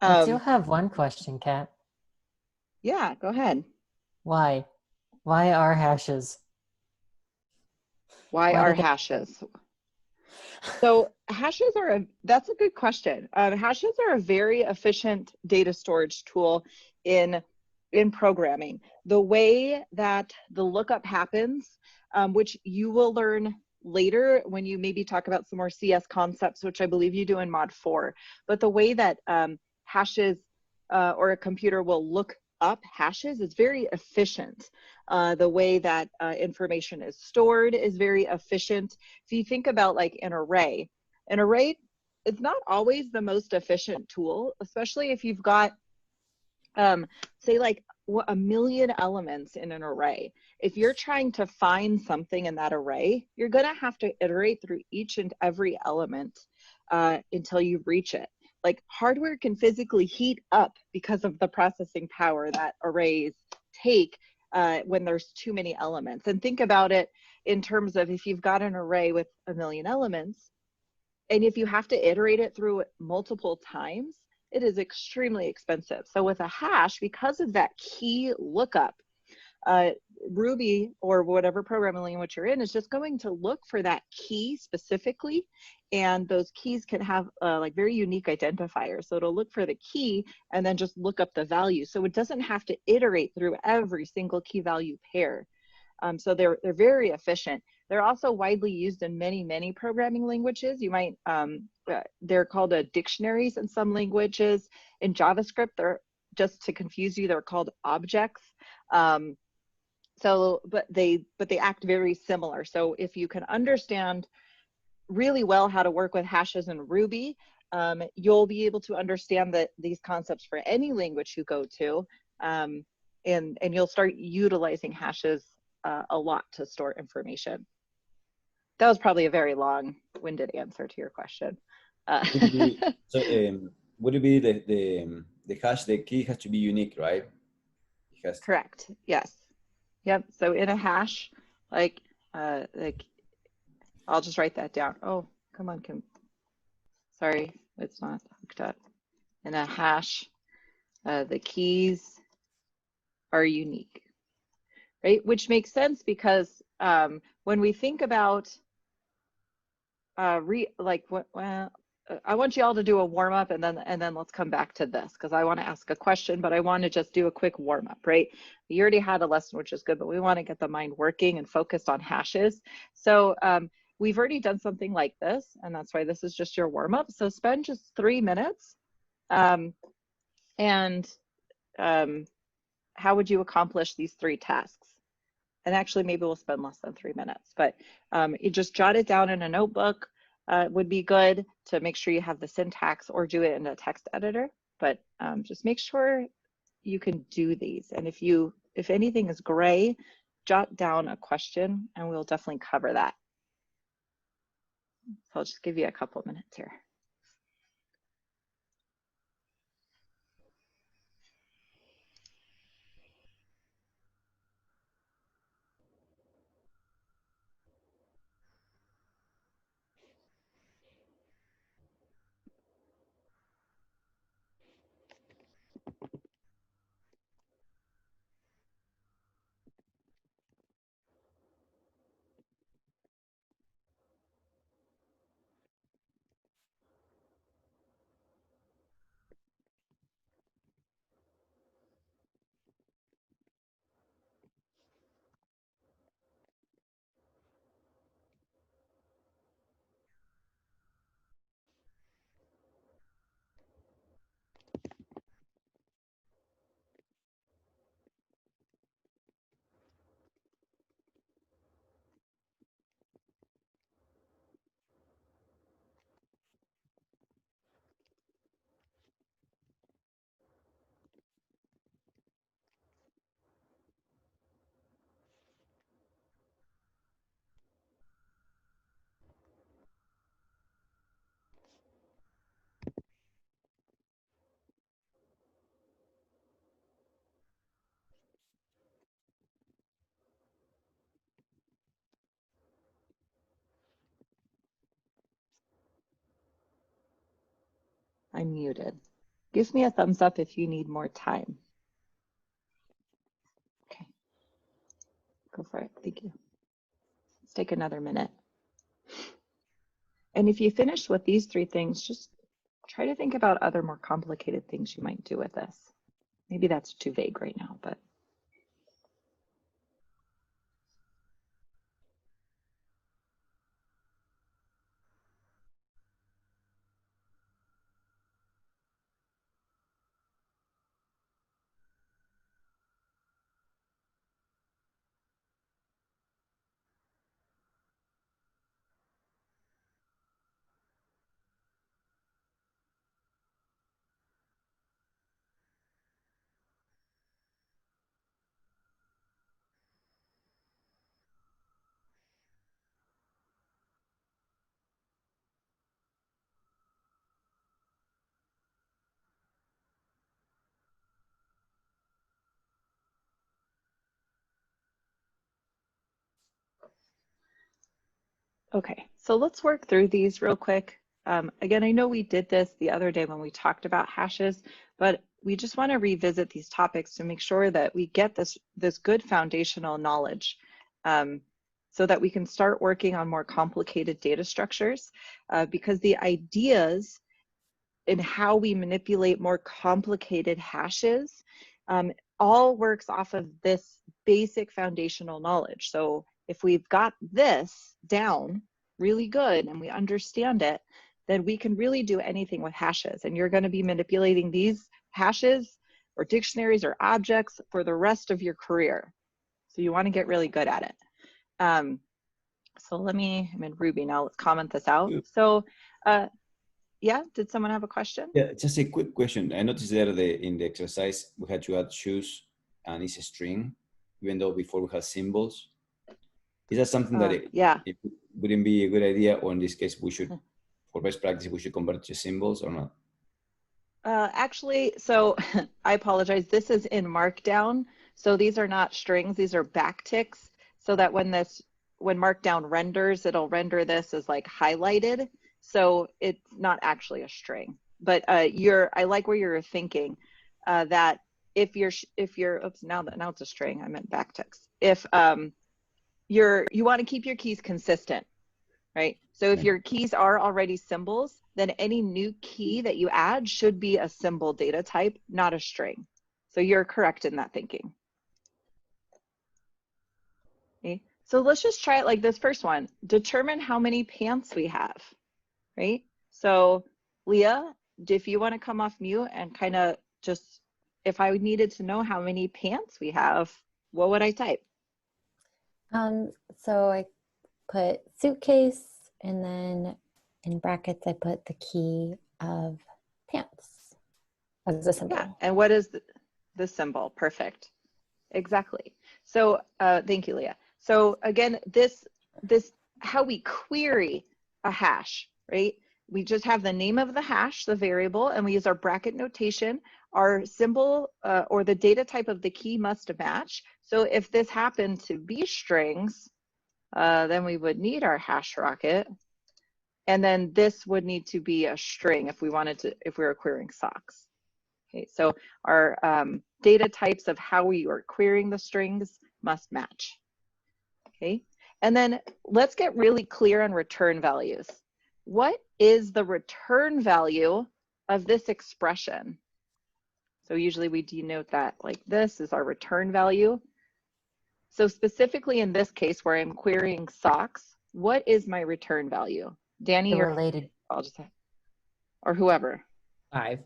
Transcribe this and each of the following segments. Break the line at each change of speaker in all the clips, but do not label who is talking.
I do
Um,
have one question, Kat.
yeah, go ahead.
Why? Why are hashes?
Why
Why
are
did they?
hashes? So hashes are that's a good question. Hashes are a very efficient data storage tool in programming. The way that the lookup happens, which you will learn later when you maybe talk about some more CS concepts, which I believe you do in Mod 4. But the way that hashes or a computer will look up hashes is very efficient. The way that information is stored is very efficient. If you think about like an array is not always the most efficient tool, especially if you've got, say, like a million elements in an array. If you're trying to find something in that array, you're going to have to iterate through each and every element until you reach it. Like hardware can physically heat up because of the processing power that arrays take when there's too many elements. And think about it in terms of if you've got an array with a million elements, and if you have to iterate it through multiple times, it is extremely expensive. So with a hash, because of that key lookup, uh, Ruby or whatever programming language you're in is just going to look for that key specifically. And those keys can have like very unique identifiers. So it'll look for the key and then just look up the value. So it doesn't have to iterate through every single key value pair. So they're very efficient. They're also widely used in many programming languages. You might they're called dictionaries in some languages. In JavaScript, they're, just to confuse you, they're called objects. Um, but they act very similar. So if you can understand really well how to work with hashes in Ruby, you'll be able to understand that these concepts for any language you go to, um, and you'll start utilizing hashes a lot to store information. That was probably a very long-winded answer to your question. Uh,
Would it be so? Would it be the hash? The key has to be unique, right? It has.
Correct. Yes. Yep. So in a hash, like I'll just write that down. Oh, come on, Kim. Sorry, it's not hooked up. In a hash, the keys are unique, right? Which makes sense because when we think about like what, well, I want you all to do a warm up and then let's come back to this because I want to ask a question, but I want to just do a quick warm up, right? You already had a lesson, which is good, but we want to get the mind working and focused on hashes. So we've already done something like this, and that's why this is just your warm up. So spend just 3 minutes, um, and um, how would you accomplish these 3 tasks? And actually, maybe we'll spend less than 3 minutes, but you just jot it down in a notebook. Would be good to make sure you have the syntax or do it in a text editor, but just make sure you can do these. And if anything is gray, jot down a question and we'll definitely cover that. So I'll just give you a couple minutes here. I'm muted. Gives me a thumbs up if you need more time. Okay, go for it. Thank you. Let's take another minute. And if you finish with these 3 things, just try to think about other more complicated things you might do with this. Maybe that's too vague right now, but. Okay, so let's work through these real quick. Again, I know we did this the other day when we talked about hashes, but we just want to revisit these topics to make sure that we get this good foundational knowledge so that we can start working on more complicated data structures because the ideas in how we manipulate more complicated hashes all works off of this basic foundational knowledge. So if we've got this down really good and we understand it, then we can really do anything with hashes. And you're going to be manipulating these hashes or dictionaries or objects for the rest of your career. So you want to get really good at it. So I'm in Ruby now, let's comment this out. So yeah, did someone have a question?
Yeah, just a quick question. I noticed there in the exercise, we had to add shoes and it's a string, even though before we had symbols. Is that something that it wouldn't be a good idea, or in this case, we should, for best practice, we should convert to symbols or not?
Actually, so I apologize. This is in Markdown. So these are not strings, these are backticks. So that when Markdown renders, it'll render this as like highlighted. So it's not actually a string. But I like where you're thinking that if you're oops, now it's a string, I meant backticks. If you want to keep your keys consistent, right? So if your keys are already symbols, then any new key that you add should be a symbol data type, not a string. So you're correct in that thinking. Okay. So let's just try it like this first one. Determine how many pants we have, right? So Leah, if you want to come off mute and kind of just, if I needed to know how many pants we have, what would I type?
So I put suitcase, and then in brackets I put the key of pants as a symbol.
Yeah, and what is the symbol? Perfect. Exactly. So thank you, Leah. So again, this how we query a hash, right? We just have the name of the hash, the variable, and we use our bracket notation. Our symbol or the data type of the key must match. So if this happened to be strings, then we would need our hash rocket. And then this would need to be a string if we were querying socks. Okay, so our data types of how we are querying the strings must match. Okay, and then let's get really clear on return values. What is the return value of this expression? So usually we denote that like this is our return value. So specifically in this case where I'm querying socks, what is my return value? Danny,
The related.
I'll just say, or whoever.
5.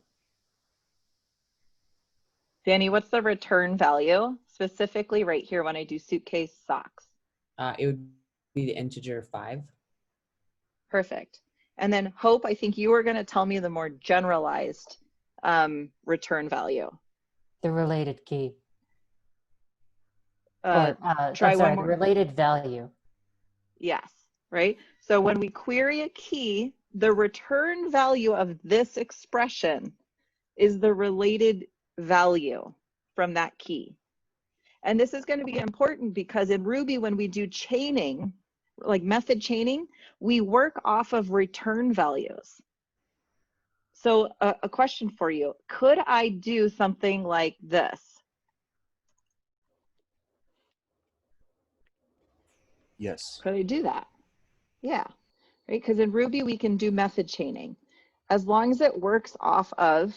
Danny, what's the return value specifically right here when I do suitcase socks?
It would be the integer 5.
Perfect. And then Hope, I think you were going to tell me the more generalized return value.
The related key.
Try one more.
Related value.
Yes, right? So when we query a key, the return value of this expression is the related value from that key. And this is going to be important because in Ruby, when we do chaining, like method chaining, we work off of return values. So a question for you. Could I do something like this?
Yes.
Could I do that? Yeah, right? Because in Ruby, we can do method chaining. As long as it works off of,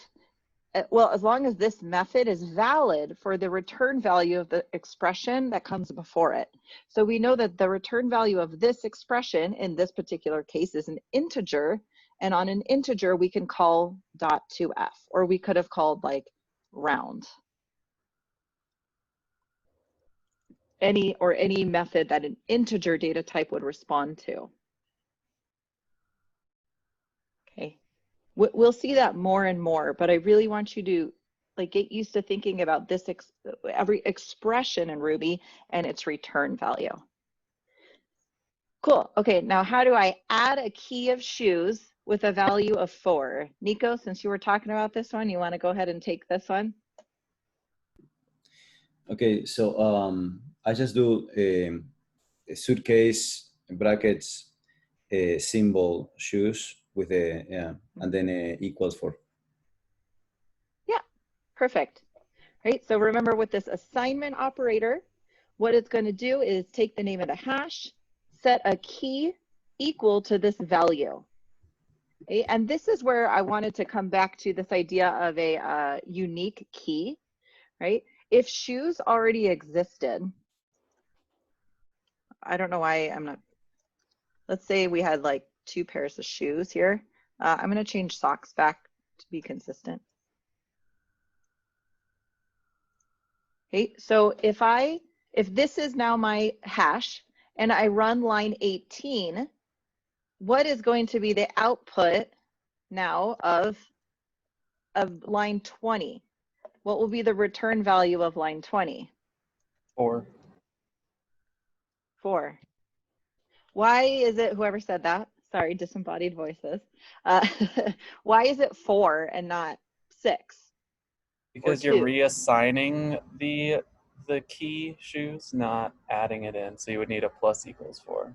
well, as long as this method is valid for the return value of the expression that comes before it. So we know that the return value of this expression in this particular case is an integer, and on an integer we can call .2f, or we could have called like round. Any method that an integer data type would respond to. Okay, we'll see that more and more, but I really want you to like get used to thinking about this every expression in Ruby and its return value. Cool. Okay, now how do I add a key of shoes with a value of 4? Nico, since you were talking about this one, you want to go ahead and take this one?
Okay, so I just do a suitcase, brackets, symbol, shoes with a, yeah, and then equals 4.
Yeah, perfect. Right, so remember with this assignment operator, what it's going to do is take the name of the hash, set a key equal to this value. Okay? And this is where I wanted to come back to this idea of a unique key, right? If shoes already existed, I don't know why I'm not, let's say we had like 2 pairs of shoes here. I'm going to change socks back to be consistent. Okay, so if this is now my hash and I run line 18, what is going to be the output now of line 20? What will be the return value of line 20?
4.
4. Why is it, whoever said that, sorry, disembodied voices. Why is it 4 and not 6?
Because you're reassigning the key shoes, not adding it in. So you would need a plus equals 4.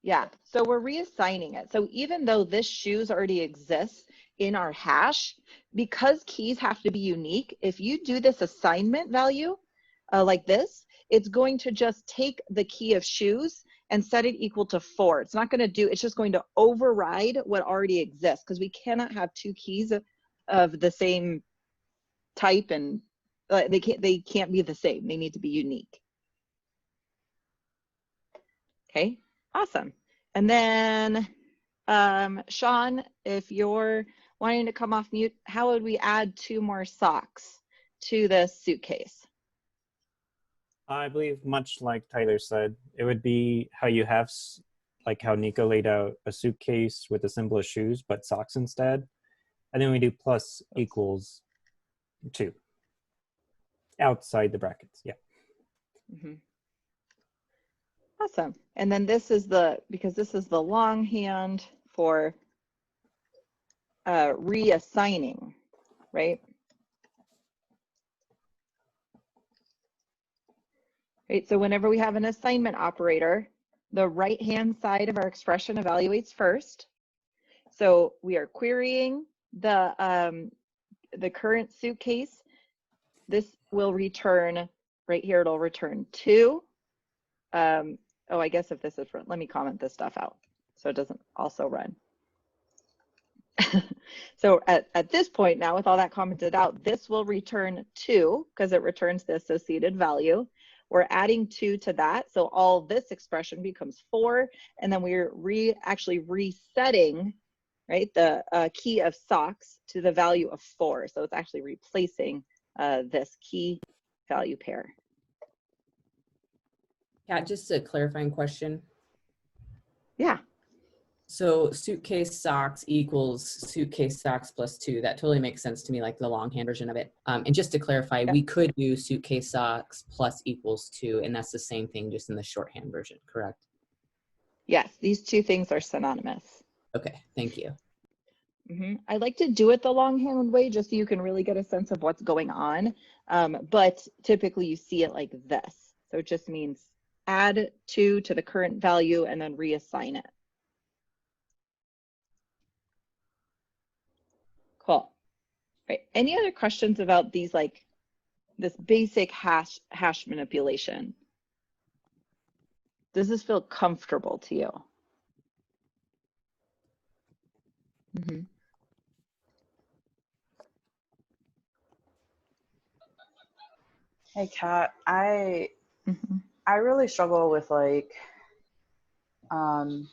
Yeah, so we're reassigning it. So even though this shoes already exists in our hash, because keys have to be unique, if you do this assignment value like this, it's going to just take the key of shoes and set it equal to 4. It's not going to do, it's just going to override what already exists, because we cannot have 2 keys of the same type, and they can't be the same. They need to be unique. Okay, awesome. And then Sean, if you're wanting to come off mute, how would we add 2 more socks to the suitcase?
I believe much like Tyler said, it would be how you have, like how Nico laid out, a suitcase with a symbol of shoes, but socks instead. And then we do plus equals 2 outside the brackets. Yeah.
Mm-hmm. Awesome. And then this is because this is the longhand for reassigning, right? Right, so whenever we have an assignment operator, the right-hand side of our expression evaluates first. So we are querying the current suitcase. This will return, right here, it'll return 2. Oh, I guess if this is, let me comment this stuff out so it doesn't also run. So at this point now, with all that commented out, this will return 2 because it returns the associated value. We're adding 2 to that, so all this expression becomes 4, and then we're actually resetting, right, the key of socks to the value of 4. So it's actually replacing this key value pair.
Yeah, just a clarifying question.
Yeah.
So suitcase socks equals suitcase socks plus 2. That totally makes sense to me, like the longhand version of it. And just to clarify, we could do suitcase socks plus equals 2, and that's the same thing, just in the shorthand version, correct?
Yes, these 2 things are synonymous.
Okay, thank you.
Mm-hmm. I like to do it the longhand way just so you can really get a sense of what's going on. But typically you see it like this. So it just means add 2 to the current value and then reassign it. Right. Any other questions about these, like this basic hash manipulation? Does this feel comfortable to you? Mm-hmm.
Hey Kat, I really struggle with like and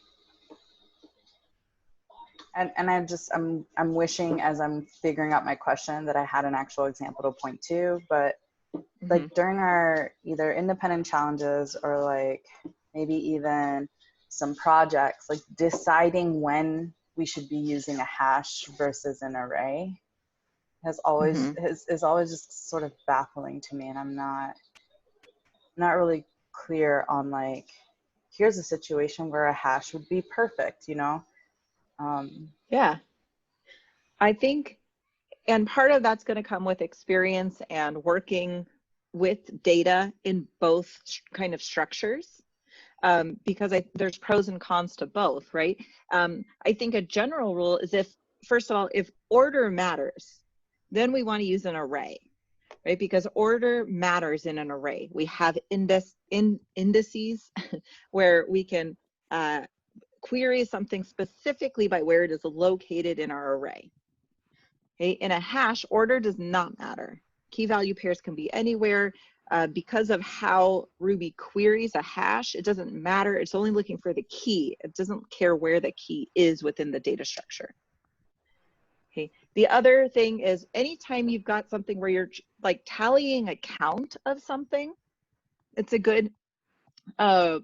I'm wishing as I'm figuring out my question that I had an actual example to point to, but like during our either independent challenges or like maybe even some projects, like deciding when we should be using a hash versus an array is always just sort of baffling to me, and I'm not really clear on like, here's a situation where a hash would be perfect, you know?
Yeah, I think, and part of that's going to come with experience and working with data in both kind of structures, because there's pros and cons to both, right? I think a general rule is first of all, if order matters, then we want to use an array, right? Because order matters in an array. We have indices where we can query something specifically by where it is located in our array. Okay? In a hash, order does not matter. Key value pairs can be anywhere. Because of how Ruby queries a hash, it doesn't matter. It's only looking for the key. It doesn't care where the key is within the data structure. Okay. The other thing is anytime you've got something where you're like tallying a count of something, it's a good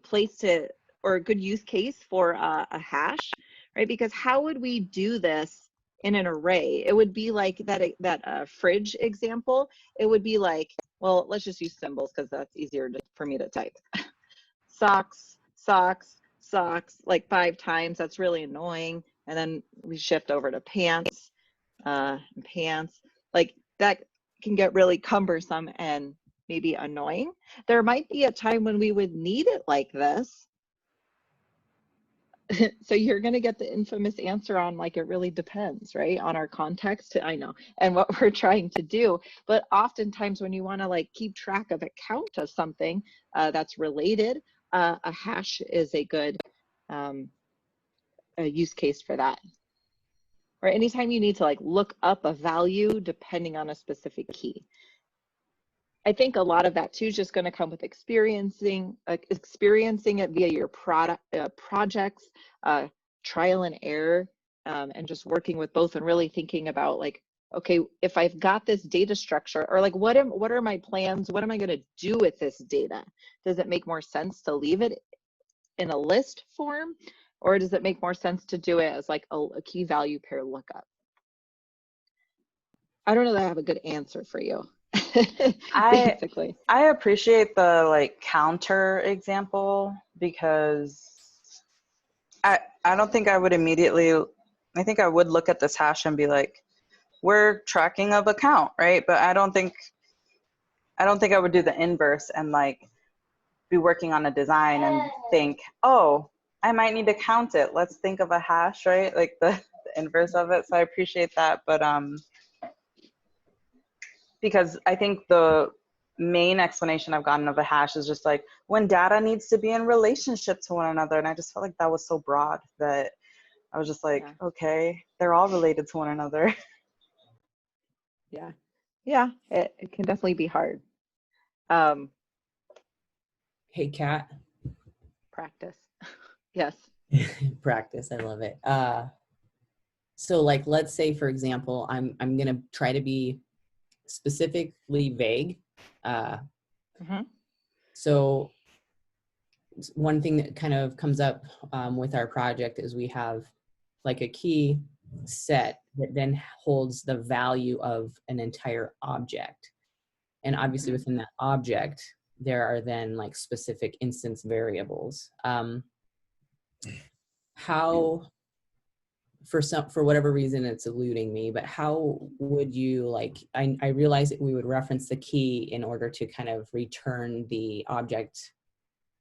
place to, or a good use case for a hash, right? Because how would we do this in an array? It would be like that fridge example. It would be like, well, let's just use symbols because that's easier for me to type. Socks, socks, socks, like 5 times. That's really annoying. And then we shift over to pants, pants. Like that can get really cumbersome and maybe annoying. There might be a time when we would need it like this. So you're going to get the infamous answer on like, it really depends, right? On our context, I know, and what we're trying to do. But oftentimes when you want to like keep track of a count of something that's related, a hash is a good use case for that. Or anytime you need to like look up a value depending on a specific key. I think a lot of that too is just going to come with experiencing it via your projects, trial and error, and just working with both and really thinking about like, okay, if I've got this data structure, or like what are my plans? What am I going to do with this data? Does it make more sense to leave it in a list form, or does it make more sense to do it as like a key value pair lookup? I don't know that I have a good answer for you. Basically.
I appreciate the like counter example because I don't think I would immediately, I think I would look at this hash and be like, we're tracking of a count, right? But I don't think I would do the inverse and like be working on a design and think, oh, I might need to count it. Let's think of a hash, right? Like the inverse of it. So I appreciate that. But because I think the main explanation I've gotten of a hash is just like when data needs to be in relationship to one another. And I just felt like that was so broad that I was just like, okay, they're all related to one another.
Yeah. Yeah, it can definitely be hard.
Hey, Kat.
Practice. Yes.
Practice. I love it. So like, let's say, for example, I'm going to try to be specifically vague. So one thing that kind of comes up with our project is we have like a key set that then holds the value of an entire object. And obviously within that object, there are then like specific instance variables. How, for whatever reason it's eluding me, but how would you like, I realize that we would reference the key in order to kind of return the object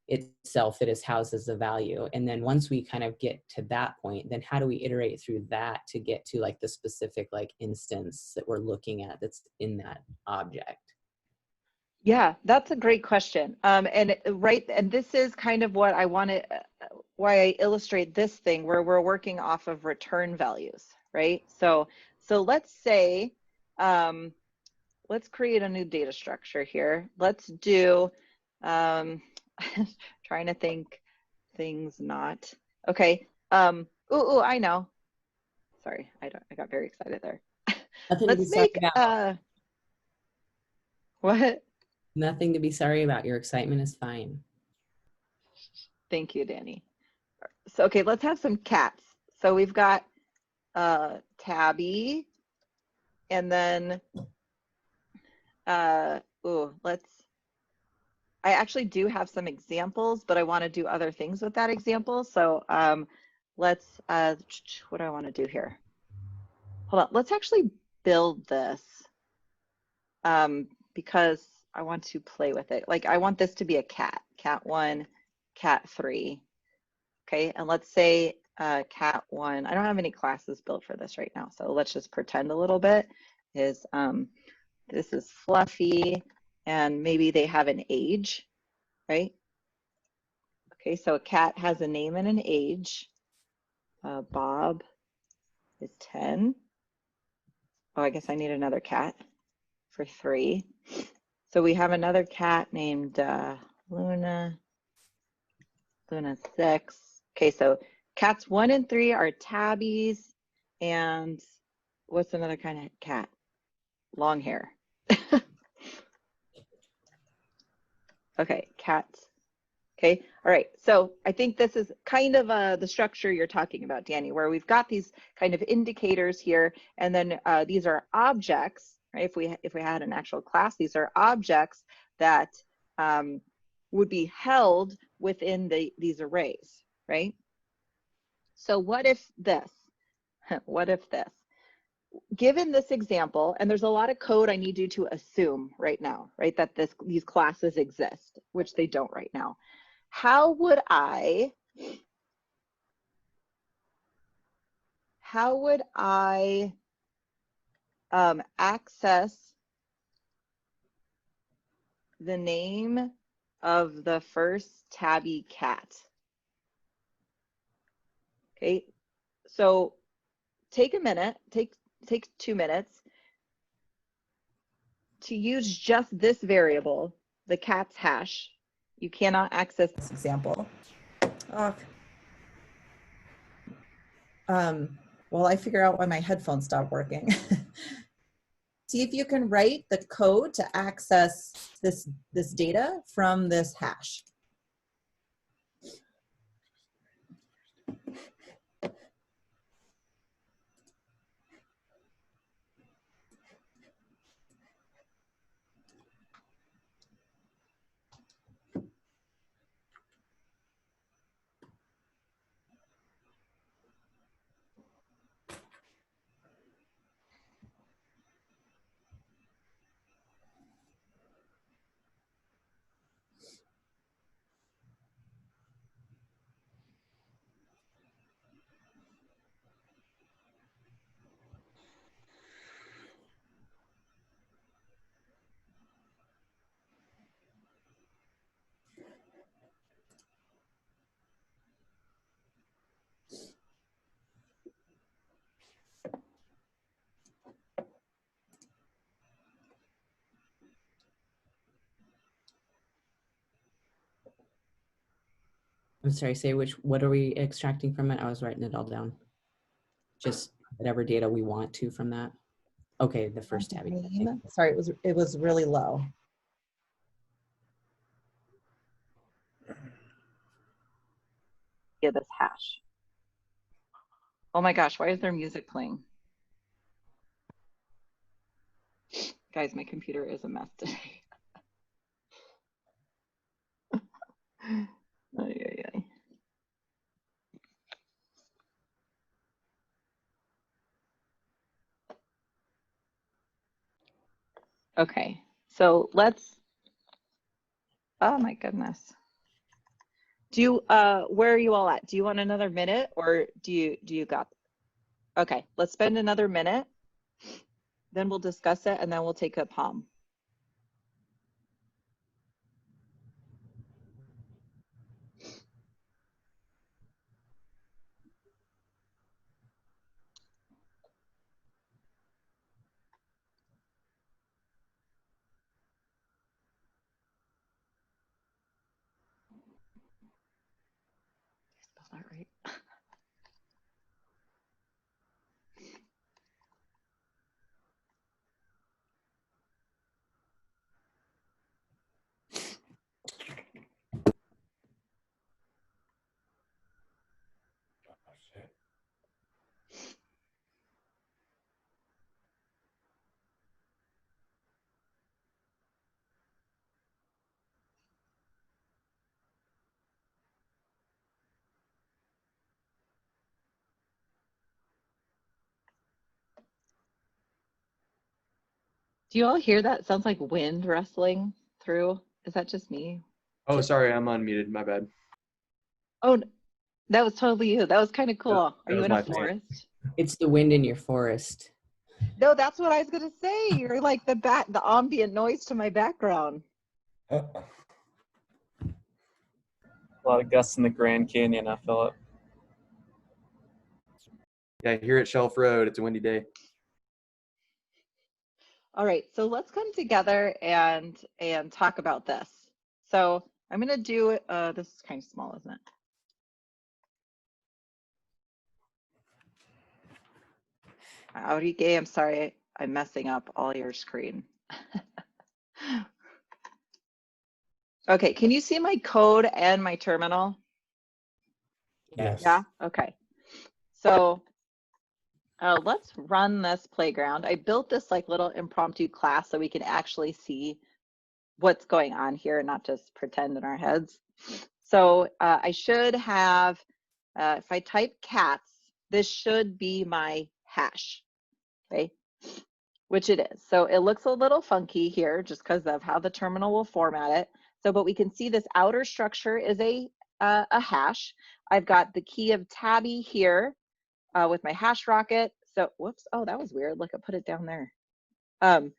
itself that is housed as a value. And then once we kind of get to that point, then how do we iterate through that to get to like the specific like instance that we're looking at that's in that object?
Yeah, that's a great question. And this is kind of what I wanted, why I illustrate this thing where we're working off of return values, right? So let's say, let's create a new data structure here. Let's do, trying to think things not, okay. Ooh, I know. Sorry, I got very excited there. Let's make, what?
Nothing to be sorry about. Your excitement is fine.
Thank you, Danny. So, okay, let's have some cats. So we've got Tabby, and then, I actually do have some examples, but I want to do other things with that example. So let's, what do I want to do here? Hold on, let's actually build this because I want to play with it. Like I want this to be a cat, cat 1, cat 3. Okay, and let's say cat 1, I don't have any classes built for this right now, so let's just pretend a little bit, is this is Fluffy, and maybe they have an age, right? Okay, so a cat has a name and an age. Bob is 10. Oh, I guess I need another cat for 3. So we have another cat named Luna. Luna's 6. Okay, so cats 1 and 3 are tabbies, and what's another kind of cat? Long hair. Okay, cats. Okay, all right. So I think this is kind of the structure you're talking about, Danny, where we've got these kind of indicators here, and then these are objects, right? If we had an actual class, these are objects that would be held within these arrays, right? So what if this? What if this? Given this example, and there's a lot of code I need you to assume right now, right? That these classes exist, which they don't right now. How would I access the name of the first tabby cat? Okay, so take a minute, take 2 minutes to use just this variable, the cat's hash. You cannot access this example. While I figure out why my headphones stopped working. See if you can write the code to access this data from this hash.
I'm sorry, say what are we extracting from it? I was writing it all down. Just whatever data we want to from that. Okay, the first tab.
Sorry, it was really low. Yeah, this hash. Oh my gosh, why is there music playing? Guys, my computer is a mess today. Okay, so let's, oh my goodness. Do you, where are you all at? Do you want another minute or do you got? Okay, let's spend another minute. Then we'll discuss it and then we'll take a palm. Spell that right. Do you all hear that? Sounds like wind rustling through. Is that just me?
Oh, sorry, I'm unmuted. My bad.
Oh, that was totally you. That was kind of cool. Are you
was
in a
my fault.
forest?
It's the wind in your forest.
No, that's what I was gonna say. You're like the ambient noise to my background.
A lot of gusts in the Grand Canyon, I feel it.
Yeah, here at Shelf Road, it's a windy day.
All right, so let's come together and talk about this. So I'm gonna do this is kind of small, isn't it? Howdy gay, I'm sorry, I'm messing up all your screen. Okay, can you see my code and my terminal?
Yes.
Yeah, okay. So let's run this playground. I built this like little impromptu class so we can actually see what's going on here and not just pretend in our heads. So I should have, if I type cats, this should be my hash, okay? Which it is. So it looks a little funky here just because of how the terminal will format it. So, but we can see this outer structure is a hash. I've got the key of tabby here with my hash rocket. So, whoops, oh, that was weird. Look, I put it down there. And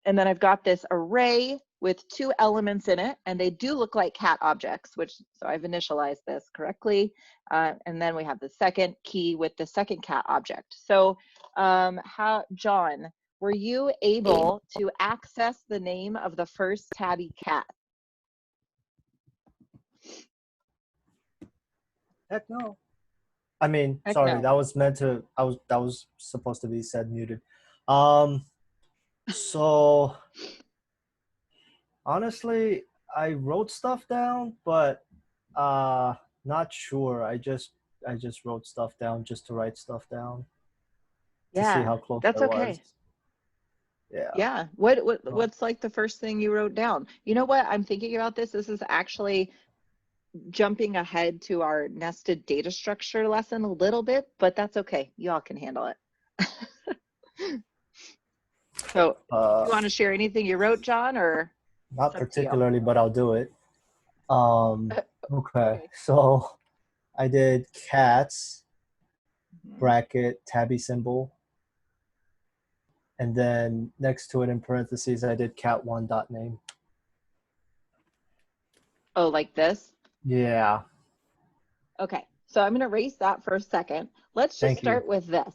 then I've got this array with 2 elements in it, and they do look like cat objects, which, so I've initialized this correctly. And then we have the second key with the second cat object. So John, were you able to access the name of the first tabby cat?
Heck no. I mean,
Heck
sorry,
no.
that was meant to, that was supposed to be said muted. So honestly, I wrote stuff down, but not sure. I just wrote stuff down just to write stuff down. To see how close
that's
I
okay.
was. Yeah.
Yeah. What's like the first thing you wrote down? You know what? I'm thinking about this. This is actually jumping ahead to our nested data structure lesson a little bit, but that's okay. You all can handle it. So you want to share anything you wrote, John, or?
Not particularly, but I'll do it. Okay. So I did cats, bracket, tabby symbol. And then next to it in parentheses, I did cat1.name.
Oh, like this?
Yeah.
Okay. So I'm going to erase that for a second. Let's just start with this.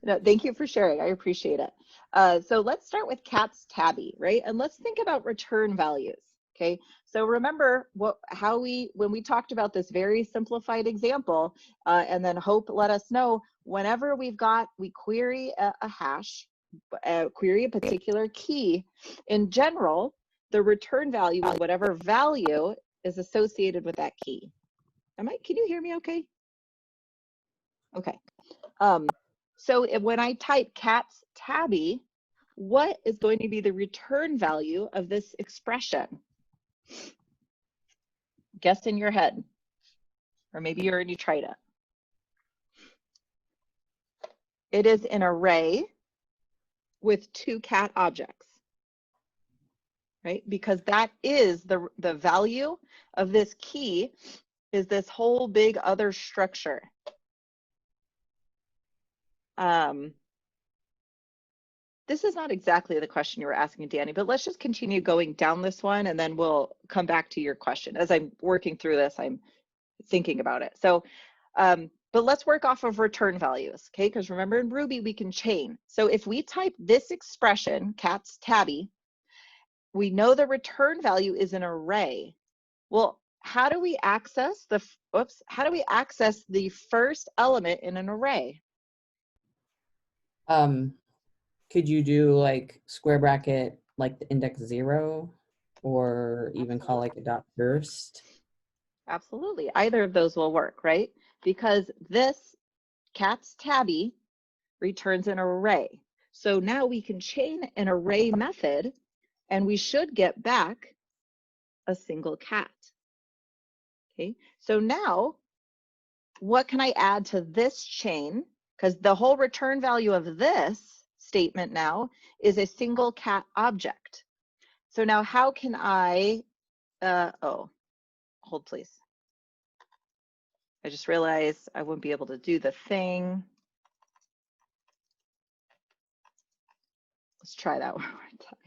No, thank you for sharing. I appreciate it. So let's start with cat's tabby, right? And let's think about return values. Okay. So remember when we talked about this very simplified example, and then Hope let us know whenever we query a hash, query a particular key. In general, the return value is whatever value is associated with that key. Can you hear me okay? Okay. So when I type cat's tabby, what is going to be the return value of this expression? Guess in your head, or maybe you already tried it. It is an array with 2 cat objects. right? Because that is the value of this key is this whole big other structure. This is not exactly the question you were asking, Danny, but let's just continue going down this one and then we'll come back to your question. As I'm working through this, I'm thinking about it. So, but let's work off of return values, okay? Because remember in Ruby, we can chain. So if we type this expression, cat's tabby, we know the return value is an array. Well, how do we access the, how do we access the first element in an array?
Could you do like square bracket, like the index 0, or even call like a dot first?
Absolutely, either of those will work, right? Because this cat's tabby returns an array. So now we can chain an array method and we should get back a single cat. Okay, so now what can I add to this chain? Because the whole return value of this statement now is a single cat object. So now how can I, oh, hold please. I just realized I wouldn't be able to do the thing. Let's try that one more time.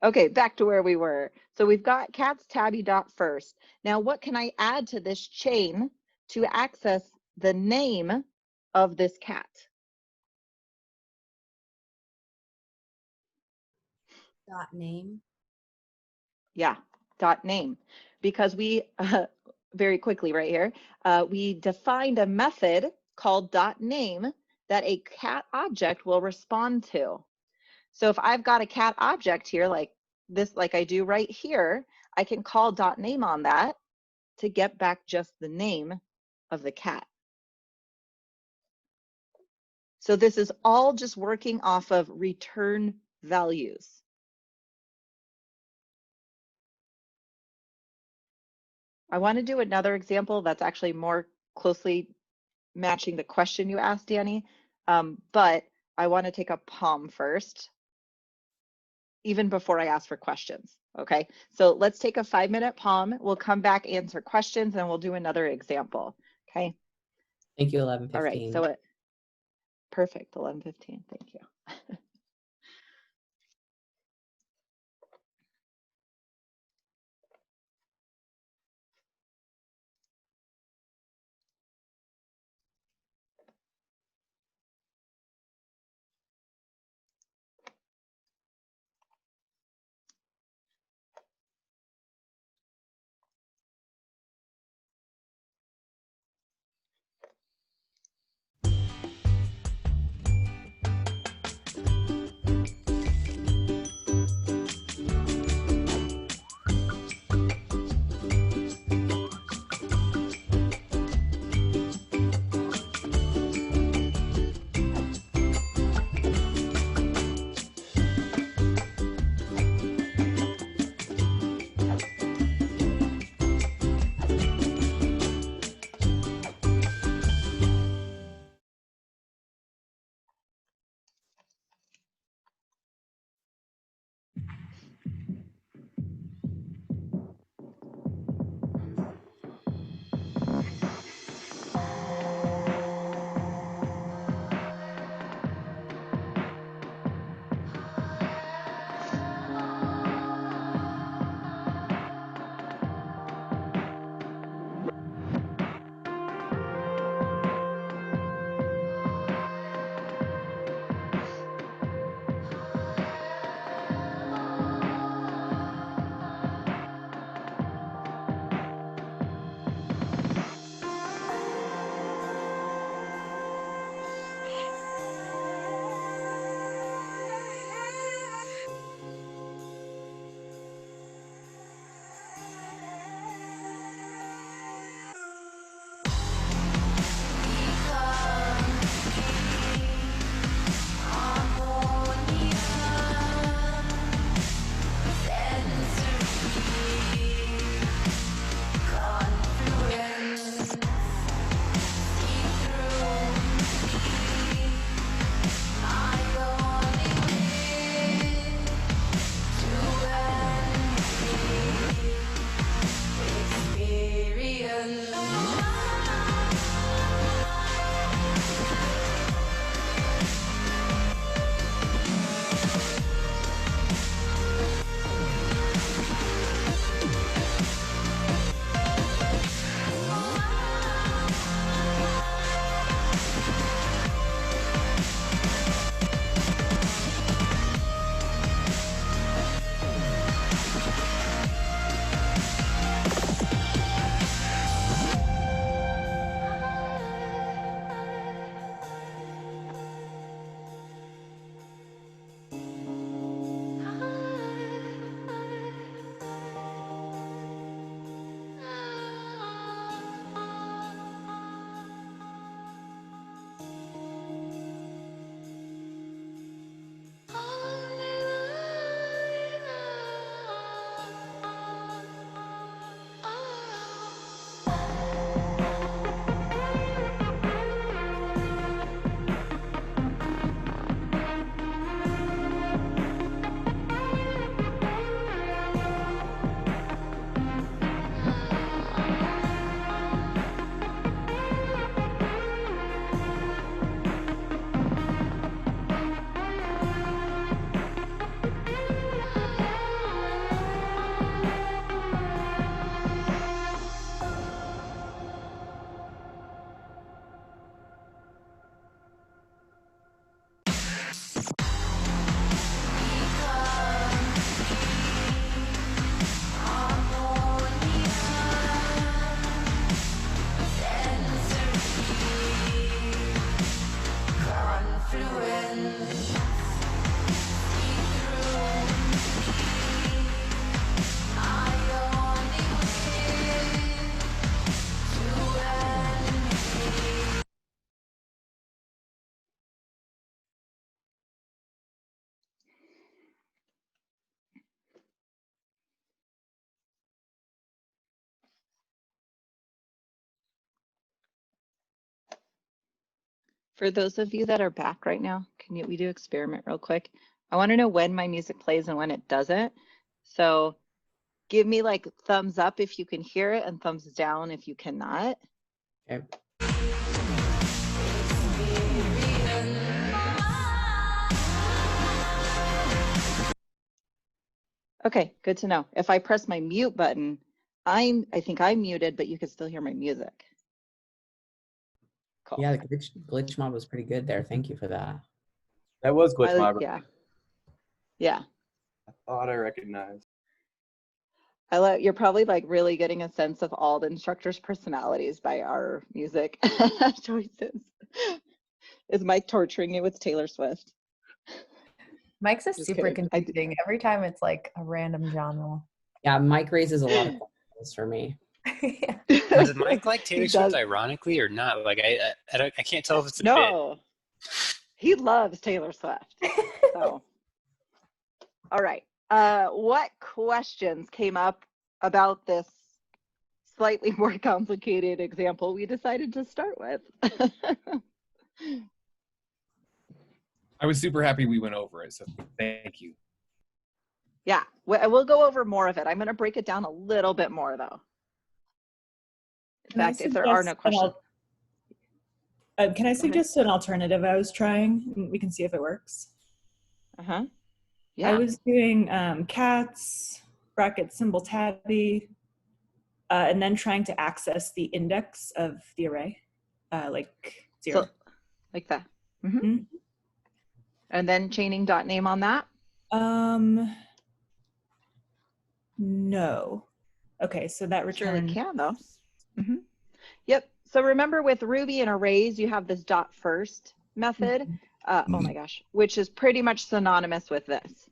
Okay, back to where we were. So we've got cat's tabby dot first. Now what can I add to this chain to access the name of this cat?
Dot name.
Yeah, dot name. Because we, very quickly right here, we defined a method called dot name that a cat object will respond to. So if I've got a cat object here, like this, like I do right here, I can call dot name on that to get back just the name of the cat. So this is all just working off of return values. I want to do another example that's actually more closely matching the question you asked, Danny, but I want to take a POM first, even before I ask for questions, okay? So let's take a 5-minute POM. We'll come back, answer questions, and we'll do another example, okay?
Thank you, 11:15.
All right, so perfect, 11:15, thank you. For those of you that are back right now, we do experiment real quick? I want to know when my music plays and when it doesn't. So give me like thumbs up if you can hear it and thumbs down if you cannot.
Okay.
Okay, good to know. If I press my mute button, I think I'm muted, but you can still hear my music. Cool.
Yeah, the glitch mob was pretty good there. Thank you for that.
That was glitch mob.
Yeah. Yeah.
I thought I recognized.
You're probably like really getting a sense of all the instructors' personalities by our music choices. Is Mike torturing you with Taylor Swift?
Mike's is
Just
super
kidding.
confusing. Every time it's like a random genre.
Yeah, Mike raises a lot of questions for me.
Does Mike like Taylor
He
Swift
does.
ironically or not? Like I can't tell if it's a bit.
No, he loves Taylor Swift. So, all right. What questions came up about this slightly more complicated example we decided to start with?
I was super happy we went over it, so thank you.
Yeah, we'll go over more of it. I'm going to break it down a little bit more, though. In fact, if there are no questions.
Can I suggest an alternative I was trying? We can see if it works.
Uh-huh. Yeah.
I was doing cats, bracket symbol tabby, and then trying to access the index of the array, like 0.
So, like that. Mm-hmm. And then chaining dot name on that?
No. Okay, so that return.
Surely can, though. Mm-hmm. Yep. So remember with Ruby and arrays, you have this dot first method. Oh my gosh, which is pretty much synonymous with this.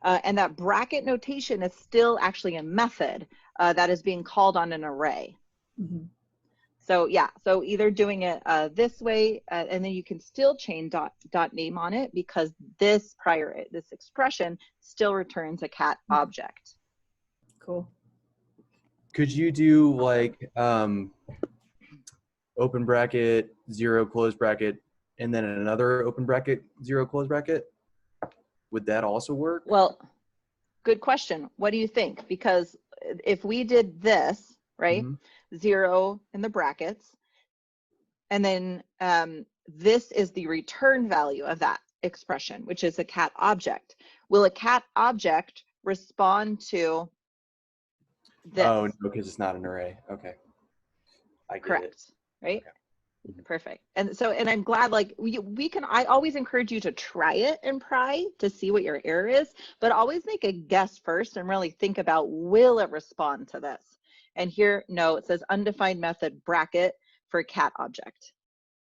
And that bracket notation is still actually a method that is being called on an array. So yeah, so either doing it this way, and then you can still chain dot name on it because this expression still returns a cat object.
Cool.
Could you do like open bracket, 0, close bracket, and then another open bracket, 0, close bracket? Would that also work?
Well, good question. What do you think? Because if we did this, right, 0 in the brackets, and then this is the return value of that expression, which is a cat object. Will a cat object respond to this?
Oh, no, because it's not an array. Okay. I get
Correct.
it.
Right? Okay. Perfect. And so, and I'm glad, like, I always encourage you to try it and pry to see what your error is, but always make a guess first and really think about, will it respond to this? And here, no, it says undefined method bracket for cat object,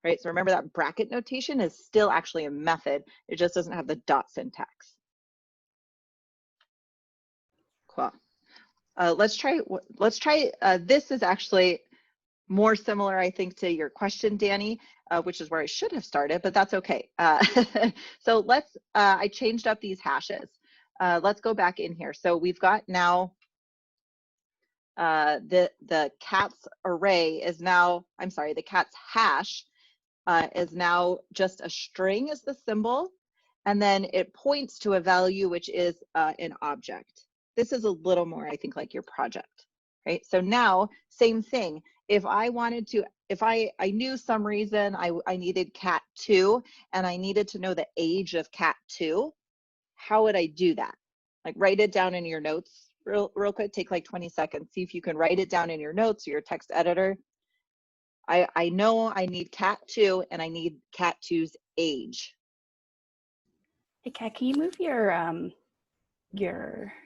right? So remember that bracket notation is still actually a method. It just doesn't have the dot syntax. Cool. Let's try, this is actually more similar, I think, to your question, Danny, which is where I should have started, but that's okay. So I changed up these hashes. Let's go back in here. So we've got now the cat's array is now, I'm sorry, the cat's hash is now just a string as the symbol, and then it points to a value which is an object. This is a little more, I think, like your project, right? So now, same thing. If I wanted to, if I knew some reason I needed cat 2 and I needed to know the age of cat 2, how would I do that? Like write it down in your notes real quick, take like 20 seconds. See if you can write it down in your notes or your text editor. I know I need cat 2 and I need cat 2's age.
Hey Kat, can you move your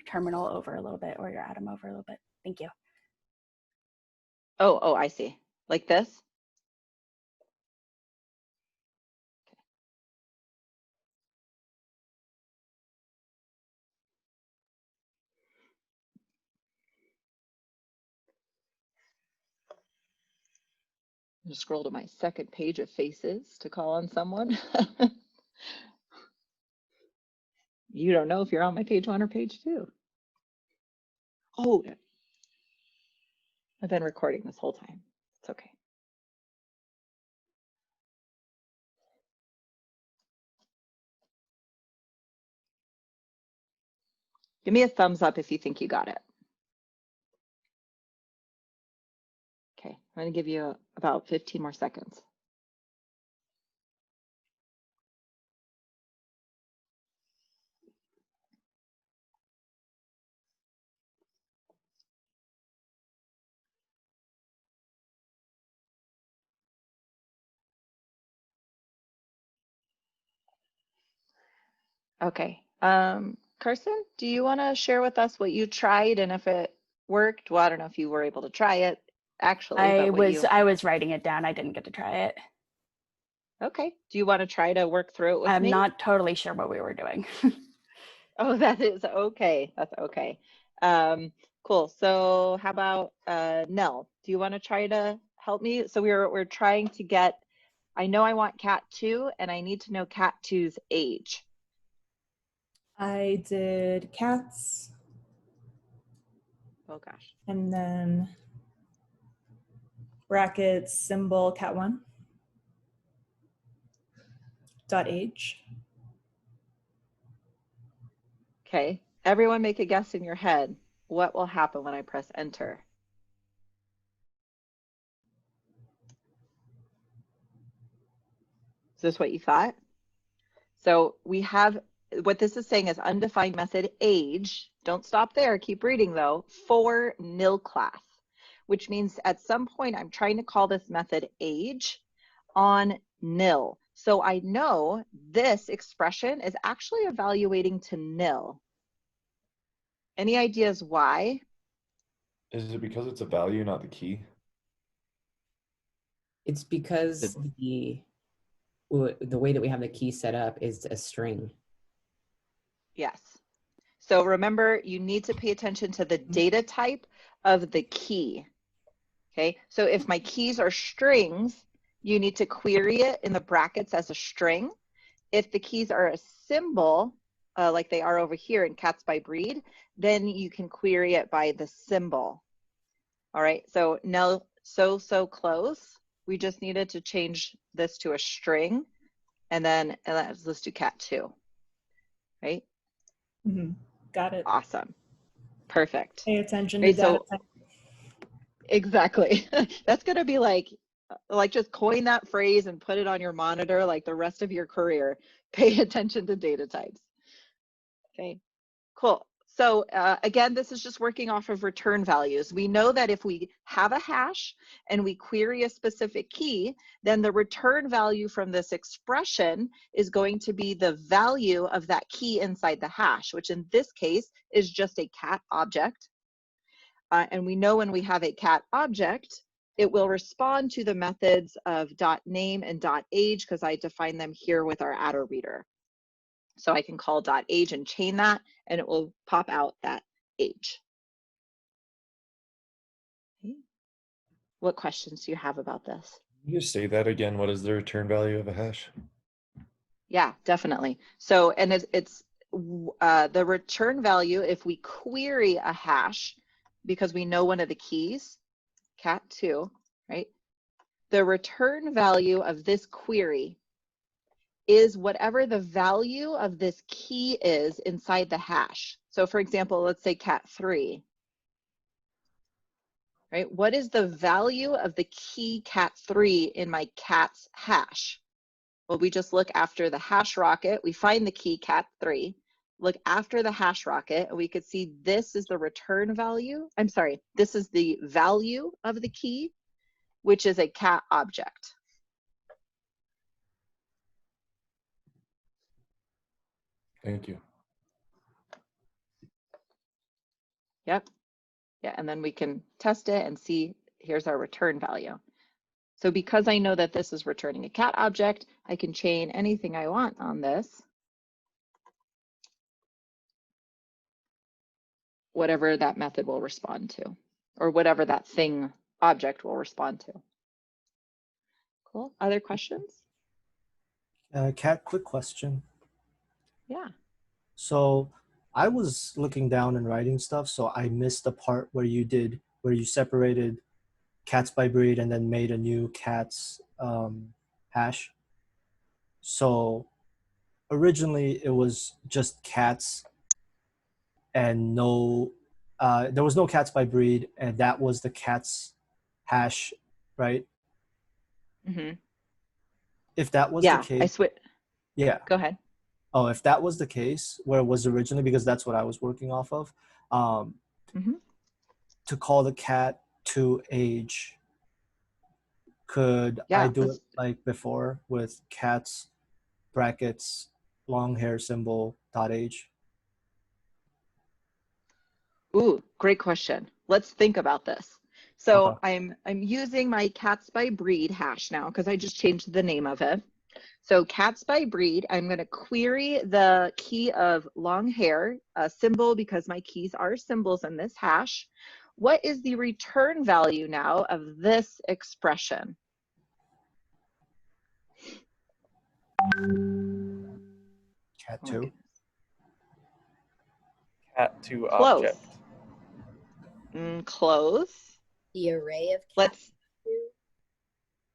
terminal over a little bit or your Atom over a little bit? Thank you.
Oh, I see. Like this? Okay. I'm gonna scroll to my second page of faces to call on someone. You don't know if you're on my page 1 or page 2. Oh, I've been recording this whole time. It's okay. Give me a thumbs up if you think you got it. Okay, I'm going to give you about 15 more seconds. Okay. Carson, do you want to share with us what you tried and if it worked? Well, I don't know if you were able to try it actually.
I
But
was writing it down. I didn't get to try it.
Okay. Do you want to try to work through it with me?
I'm not totally sure what we were doing.
Oh, that is okay. That's okay. Cool. So how about Nell? Do you want to try to help me? So we're trying to get, I know I want cat 2 and I need to know cat 2's age.
I did cats.
Oh gosh.
And then brackets symbol cat 1 dot age.
Okay. Everyone make a guess in your head. What will happen when I press enter? Is this what you thought? So we have, what this is saying is undefined method age. Don't stop there, keep reading though, for nil class, which means at some point I'm trying to call this method age on nil. So I know this expression is actually evaluating to nil. Any ideas why?
Is it because it's a value, not the key?
It's because the way that we have the key set up is a string.
Yes. So remember, you need to pay attention to the data type of the key. Okay, so if my keys are strings, you need to query it in the brackets as a string. If the keys are a symbol, like they are over here in cats by breed, then you can query it by the symbol. All right, so now so close. We just needed to change this to a string, and then let's do cat 2, right?
Mm-hmm. Got it.
Awesome. Perfect.
Pay attention
right,
to data.
so, exactly. That's going to be like just coin that phrase and put it on your monitor like the rest of your career. Pay attention to data types. Okay, cool. So again, this is just working off of return values. We know that if we have a hash and we query a specific key, then the return value from this expression is going to be the value of that key inside the hash, which in this case is just a cat object. And we know when we have a cat object, it will respond to the methods of .name and .age because I define them here with our attr reader. So I can call .age and chain that, and it will pop out that age. Okay. What questions do you have about this?
Can you just say that again? What is the return value of a hash?
Yeah, definitely. So, and it's the return value if we query a hash, because we know one of the keys, cat 2, right? The return value of this query is whatever the value of this key is inside the hash. So for example, let's say cat 3, right? What is the value of the key cat 3 in my cat's hash? Well, we just look after the hash rocket, we find the key cat 3, look after the hash rocket, and we could see this is the return value. I'm sorry, this is the value of the key, which is a cat object.
Thank you.
Yep. Yeah, and then we can test it and see, here's our return value. So because I know that this is returning a cat object, I can chain anything I want on this, whatever that method will respond to, or whatever that thing object will respond to. Cool. Other questions?
Kat, quick question.
Yeah.
So I was looking down and writing stuff, so I missed the part where you separated cats by breed and then made a new cats hash. So originally it was just cats and no, there was no cats by breed, and that was the cat's hash, right?
Mm-hmm.
If that was the case, yeah.
Go ahead.
Oh, if that was the case, where it was originally, because that's what I was working off of, to call the cat to age, could I do it like before with cats brackets long hair symbol dot age?
Ooh, great question. Let's think about this. So I'm using my cats by breed hash now because I just changed the name of it. So cats by breed, I'm going to query the key of long hair, a symbol, because my keys are symbols in this hash. What is the return value now of this expression?
Cat2.
Cat2 object.
Close.
The array of
Let's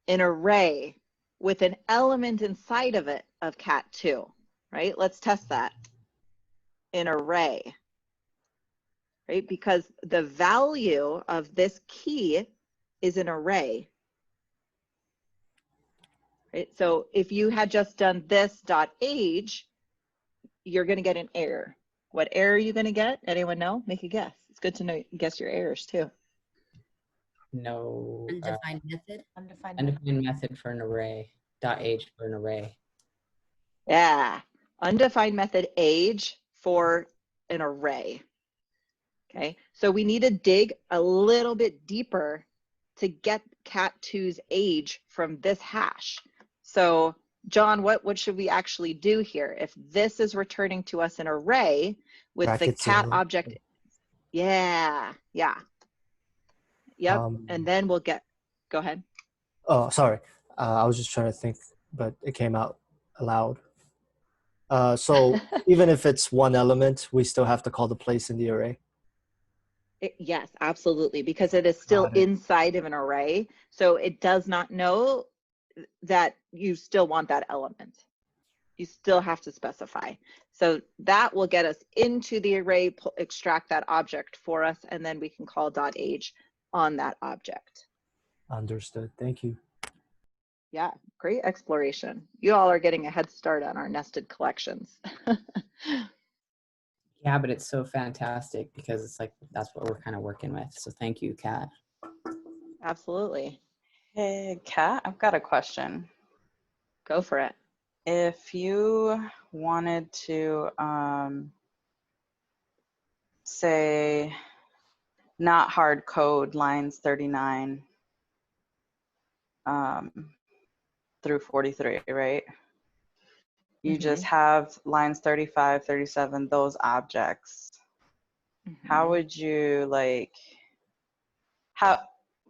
an array with an element inside of it of cat2, right? Let's test that. An array, right? Because the value of this key is an array, right? So if you had just done this dot age, you're going to get an error. What error are you going to get? Anyone know? Make a guess. It's good to know, guess your errors too.
No.
Undefined method.
Undefined method for an array. Dot age for an array.
Yeah. Undefined method age for an array. Okay. So we need to dig a little bit deeper to get cat2's age from this hash. So John, what should we actually do here? If this is returning to us an array with brackets the cat object. Yeah. Yeah. Yep. And then we'll get, go ahead.
Oh, sorry. I was just trying to think, but it came out aloud. So even if it's one element, we still have to call the place in the array.
Yes, absolutely, because it is still inside of an array. So it does not know that you still want that element. You still have to specify. So that will get us into the array, extract that object for us, and then we can call dot age on that object.
Understood. Thank you.
Yeah, great exploration. You all are getting a head start on our nested collections.
Yeah, but it's so fantastic because it's like, that's what we're kind of working with. So thank you, Kat.
Absolutely.
Hey, Kat, I've got a question.
Go for it.
If you wanted to, say, not hard code lines 39 through 43, right? You just have lines 35, 37, those objects. How would you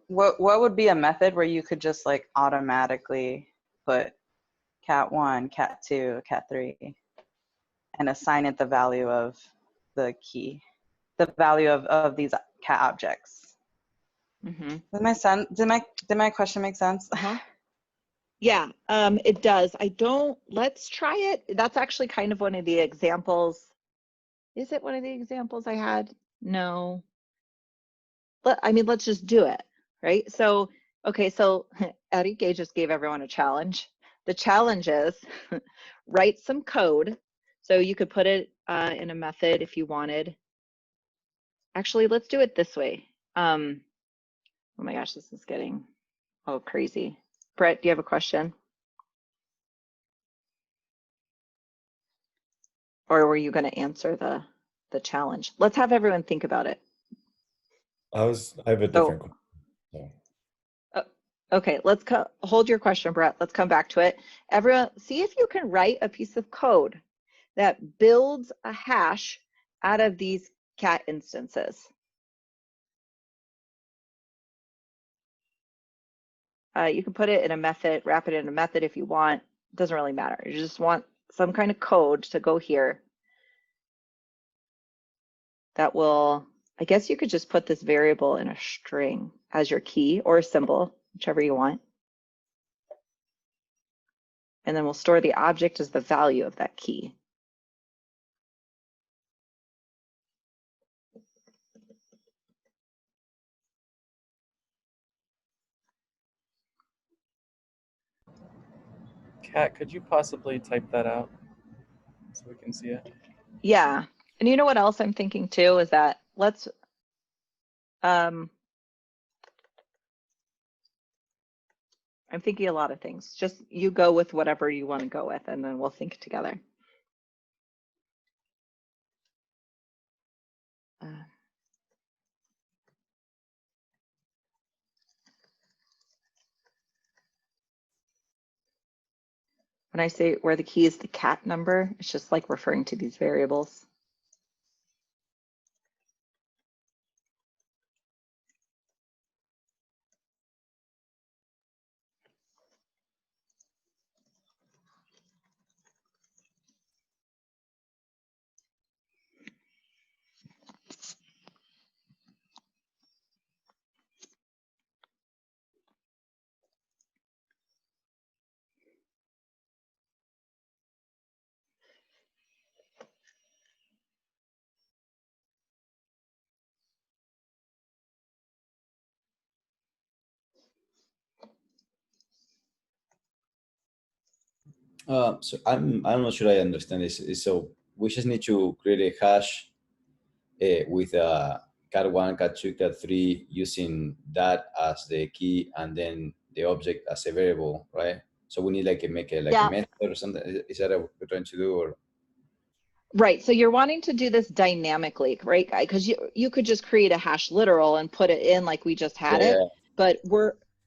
what would be a method where you could just like automatically put cat1, cat2, cat3 and assign it the value of the key, the value of these cat objects? Did my question make sense?
Yeah, it does. Let's try it. That's actually kind of one of the examples. Is it one of the examples I had? No. Let's just do it, right? So, okay, so Enrique just gave everyone a challenge. The challenge is write some code. So you could put it in a method if you wanted. Actually, let's do it this way. Oh my gosh, this is getting crazy. Brett, do you have a question? Or were you going to answer the challenge? Let's have everyone think about it.
I have a different question.
Okay, let's hold your question, Brett. Let's come back to it. Everyone, see if you can write a piece of code that builds a hash out of these cat instances. You can put it in a method, wrap it in a method if you want. It doesn't really matter. You just want some kind of code to go here that will, I guess you could just put this variable in a string as your key or a symbol, whichever you want. And then we'll store the object as the value of that key.
Kat, could you possibly type that out so we can see it?
Yeah. And you know what else I'm thinking too is that let's I'm thinking a lot of things. Just you go with whatever you want to go with, and then we'll think together. When I say where the key is the cat number, it's just like referring to these variables.
So I'm not sure I understand this. So we just need to create a hash with cat1, cat2, cat3 using that as the key and then the object as a variable, right? So we need like make a method or something. Is that what we're trying to do, or?
Right. So you're wanting to do this dynamically, right? Because you could just create a hash literal and put it in like we just had it.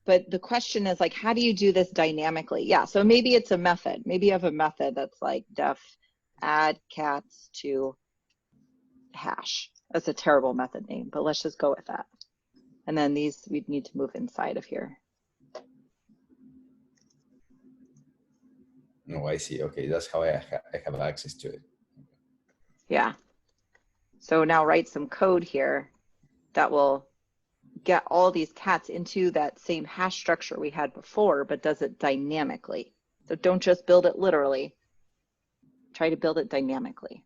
But the question is like, how do you do this dynamically? Yeah. So maybe it's a method. Maybe you have a method that's like def add cats to hash. That's a terrible method name, but let's just go with that. And then these we'd need to move inside of here.
Oh, I see. Okay, that's how I have access to it.
Yeah. So now write some code here that will get all these cats into that same hash structure we had before, but does it dynamically. So don't just build it literally. Try to build it dynamically.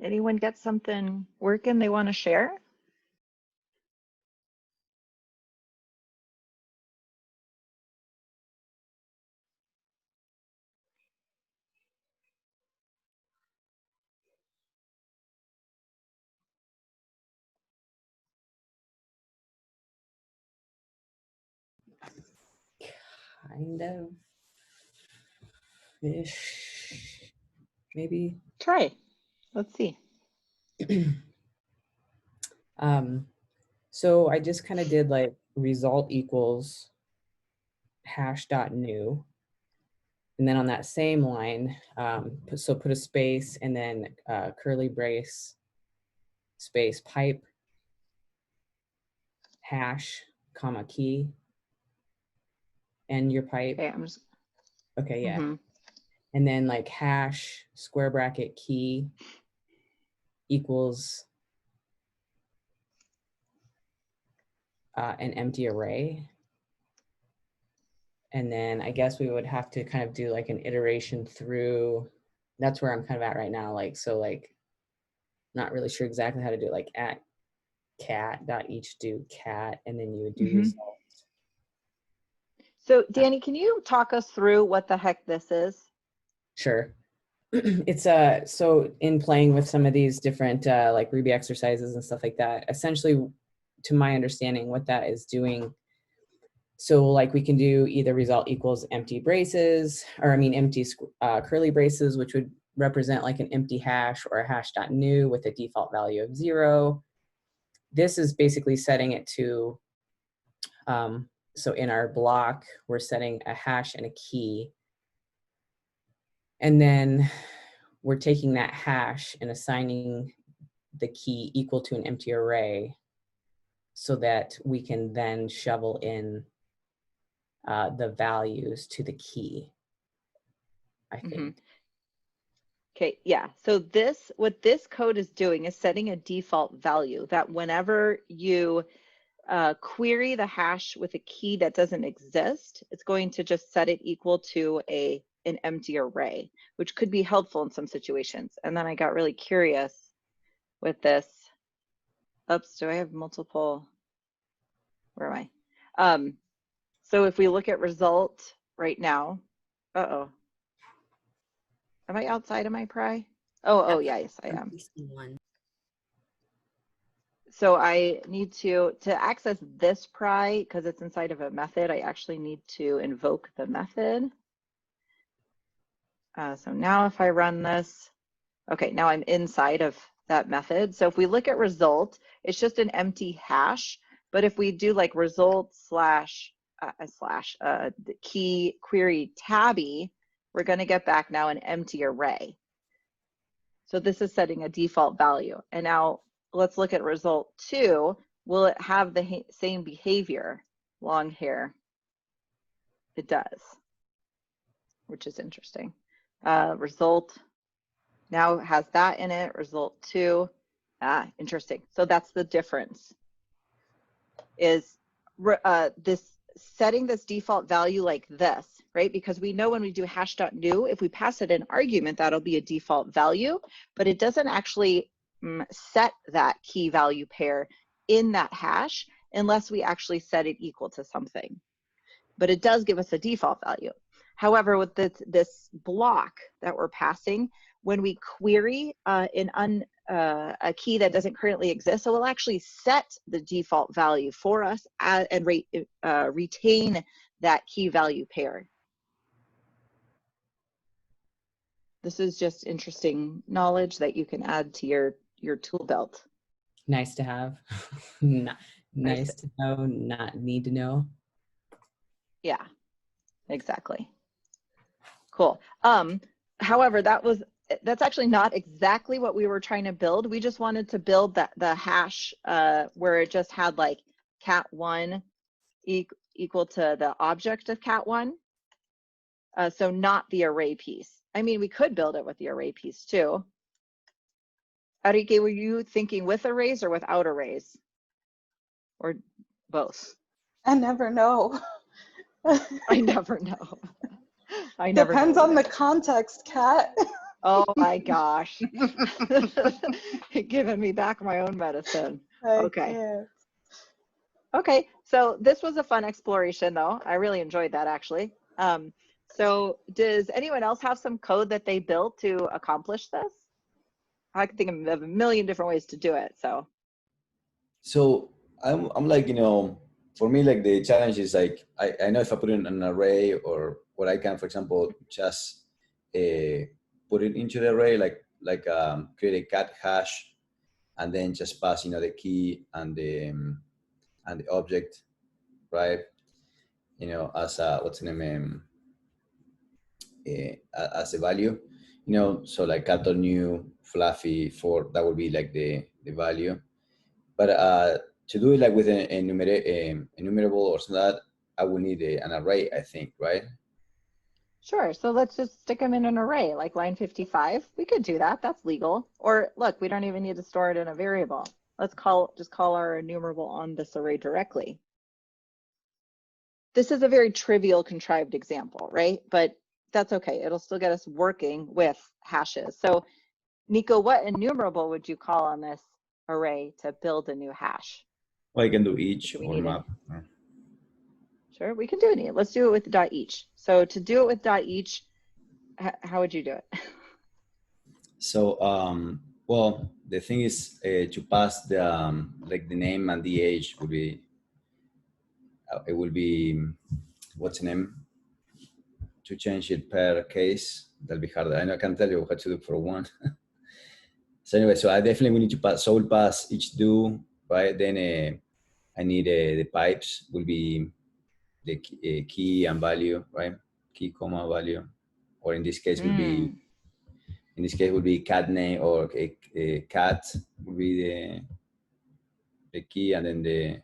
Anyone get something working they want to share?
Kind of ish, maybe.
Try. Let's see.
So I just kind of did like result equals hash dot new. And then on that same line, put a space and then curly brace, space pipe, hash, comma key, and your pipe. Okay, yeah. Mm-hmm. And then like hash square bracket key equals an empty array. And then I guess we would have to kind of do like an iteration through, that's where I'm kind of at right now. Like, so like, not really sure exactly how to do it, like at cat dot each do cat, and then you would do result.
So Danny, can you talk us through what the heck this is?
Sure. It's so in playing with some of these different like Ruby exercises and stuff like that, essentially, to my understanding, what that is doing, so like we can do either result equals empty braces, or I mean empty curly braces, which would represent like an empty hash, or a hash.new with a default value of 0. This is basically setting it to, so in our block, we're setting a hash and a key. And then we're taking that hash and assigning the key equal to an empty array so that we can then shovel in the values to the key, I think.
Okay, yeah. So this, what this code is doing is setting a default value that whenever you query the hash with a key that doesn't exist, it's going to just set it equal to an empty array, which could be helpful in some situations. And then I got really curious with this. Oops, do I have multiple? Where am I? So if we look at result right now, am I outside of my pry? Oh, yeah, yes, I am. So I need to access this pry, because it's inside of a method, I actually need to invoke the method. So now if I run this, okay, now I'm inside of that method. So if we look at result, it's just an empty hash. But if we do like result slash the key query tabby, we're going to get back now an empty array. So this is setting a default value. And now let's look at result 2. Will it have the same behavior? Long here. It does, which is interesting. Result now has that in it. Result 2. Interesting. So that's the difference. Is this setting this default value like this, right? Because we know when we do hash.new, if we pass it an argument, that'll be a default value, but it doesn't actually set that key value pair in that hash unless we actually set it equal to something. But it does give us a default value. However, with this block that we're passing, when we query a key that doesn't currently exist, so we'll actually set the default value for us and retain that key value pair. This is just interesting knowledge that you can add to your tool belt.
Nice to have. Nice to know, not need to know.
Yeah, exactly. Cool. However, that's actually not exactly what we were trying to build. We just wanted to build the hash where it just had like cat1 equal to the object of cat1. So not the array piece. I mean, we could build it with the array piece too. Arike, were you thinking with arrays or without arrays? Or both?
I never know.
I never know. I never
Depends
know
on the context, Kat.
Oh my gosh. Giving me back my own medicine. Okay. Okay, so this was a fun exploration though. I really enjoyed that actually. So does anyone else have some code that they built to accomplish this? I can think of a million different ways to do it, so.
So I'm like, for me, like the challenge is like, I know if I put in an array or what I can, for example, just put it into the array, like create a cat hash and then just pass, the key and the object, right? As a, what's the name, as a value, so like cat.new fluffy for, that would be like the value. But to do it like with an enumerable or something like that, I will need an array, I think, right?
Sure, so let's just stick them in an array, like line 55. We could do that, that's legal. Or look, we don't even need to store it in a variable. Let's just call our enumerable on this array directly. this is a very trivial contrived example, right? But that's okay. It'll still get us working with hashes. So Nico, what enumerable would you call on this array to build a new hash?
Well, I can do each or map.
Sure, we can do it. Let's do it with dot each. So to do it with dot each, how would you do it?
So, well, the thing is to pass the like the name and the age would be, it will be, what's the name? To change it per case, that'll be harder. I know I can tell you what to do for one. So anyway, so I definitely will need to pass, so we'll pass each do, right? Then I need the pipes will be the key and value, right? Key, comma, value. Or in this case will be, would be cat name, or a cat would be the key, and then the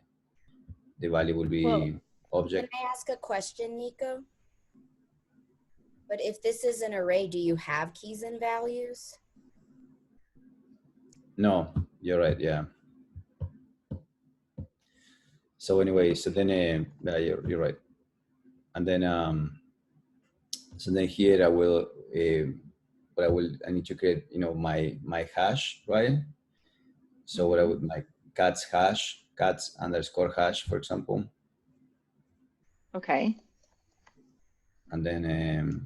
value will be object.
Can I ask a question, Nico? But if this is an array, do you have keys and values?
No, you're right, yeah. So anyway, so then yeah, you're right. And then so then here I will I need to create, you know, my hash, right? So what I would, like cats hash, cats underscore hash, for example.
Okay.
And then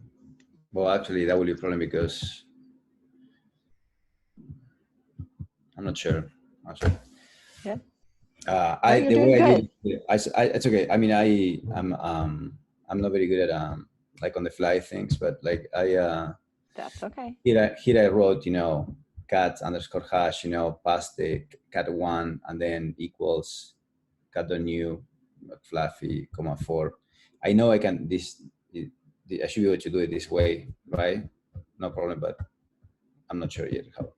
well, actually that will be a problem because I'm not sure.
Yeah.
The way I did it, it's okay. I mean, I'm not very good at like on the fly things, but like
that's okay.
Here I wrote, you know, cat underscore hash, you know, pass the cat1 and then equals cat.new fluffy, comma 4. I know I can I should be able to do it this way, right? No problem, but I'm not sure yet how.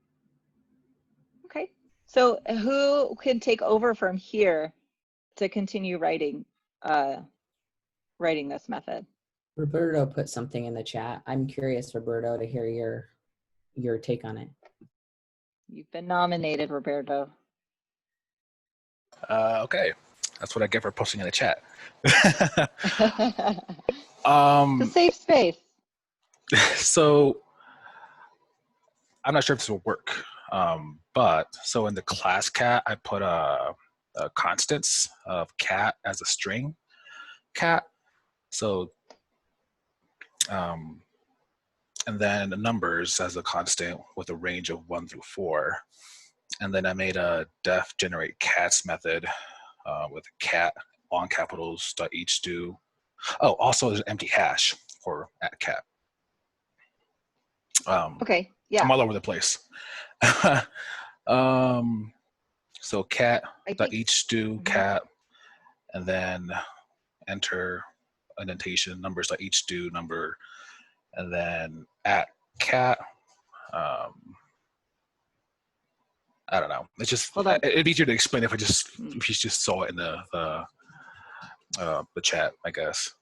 Okay. So who can take over from here to continue writing this method?
Roberto put something in the chat. I'm curious, Roberto, to hear your take on it.
You've been nominated, Roberto.
Okay, that's what I get for posting in the chat.
It's a safe space.
So I'm not sure if this will work, but so in the class cat, I put a constants of cat as a string cat. So and then the numbers as a constant with a range of 1 through 4. And then I made a def generate cats method with cat all capitals dot each do. Oh, also there's an empty hash for @cat.
Okay, yeah.
I'm all over the place. So cat dot each do cat, and then enter indentation numbers dot each do number, and then @cat. I don't know. It's just it'd be easier to explain if you just saw it in the chat, I guess.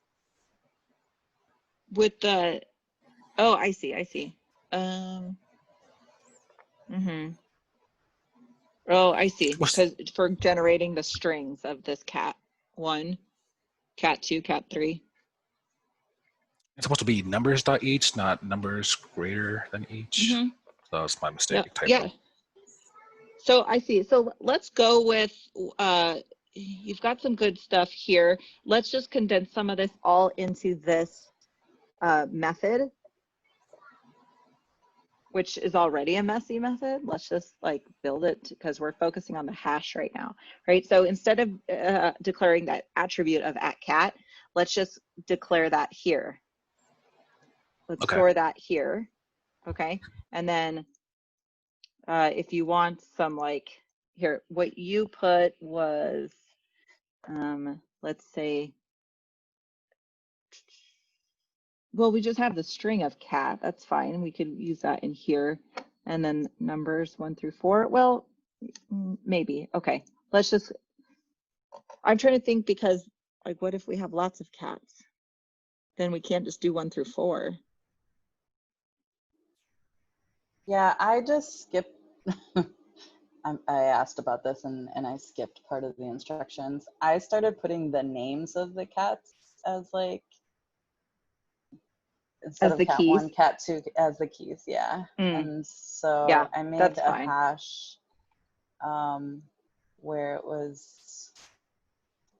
With the I see. Oh, I see. Because for generating the strings of this cat1, cat2, cat3.
It's supposed to be numbers dot each, not numbers greater than each. So that's my mistake.
Yeah. So I see. So let's go with, you've got some good stuff here. Let's just condense some of this all into this method, which is already a messy method. Let's just like build it because we're focusing on the hash right now, right? So instead of declaring that attribute of @cat, let's just declare that here. Let's store that here, okay? And then if you want some like, here, what you put was, let's say, well, we just have the string of cat, that's fine. We could use that in here. And then numbers 1 through 4. Well, maybe, okay. Let's just, I'm trying to think because like, what if we have lots of cats? Then we can't just do 1 through 4.
Yeah, I just skipped. I asked about this and I skipped part of the instructions. I started putting the names of the cats as like, instead
As
of
the
cat
keys?
1, cat 2 as the keys, yeah. And so
Yeah,
I made
that's
a
fine.
hash where it was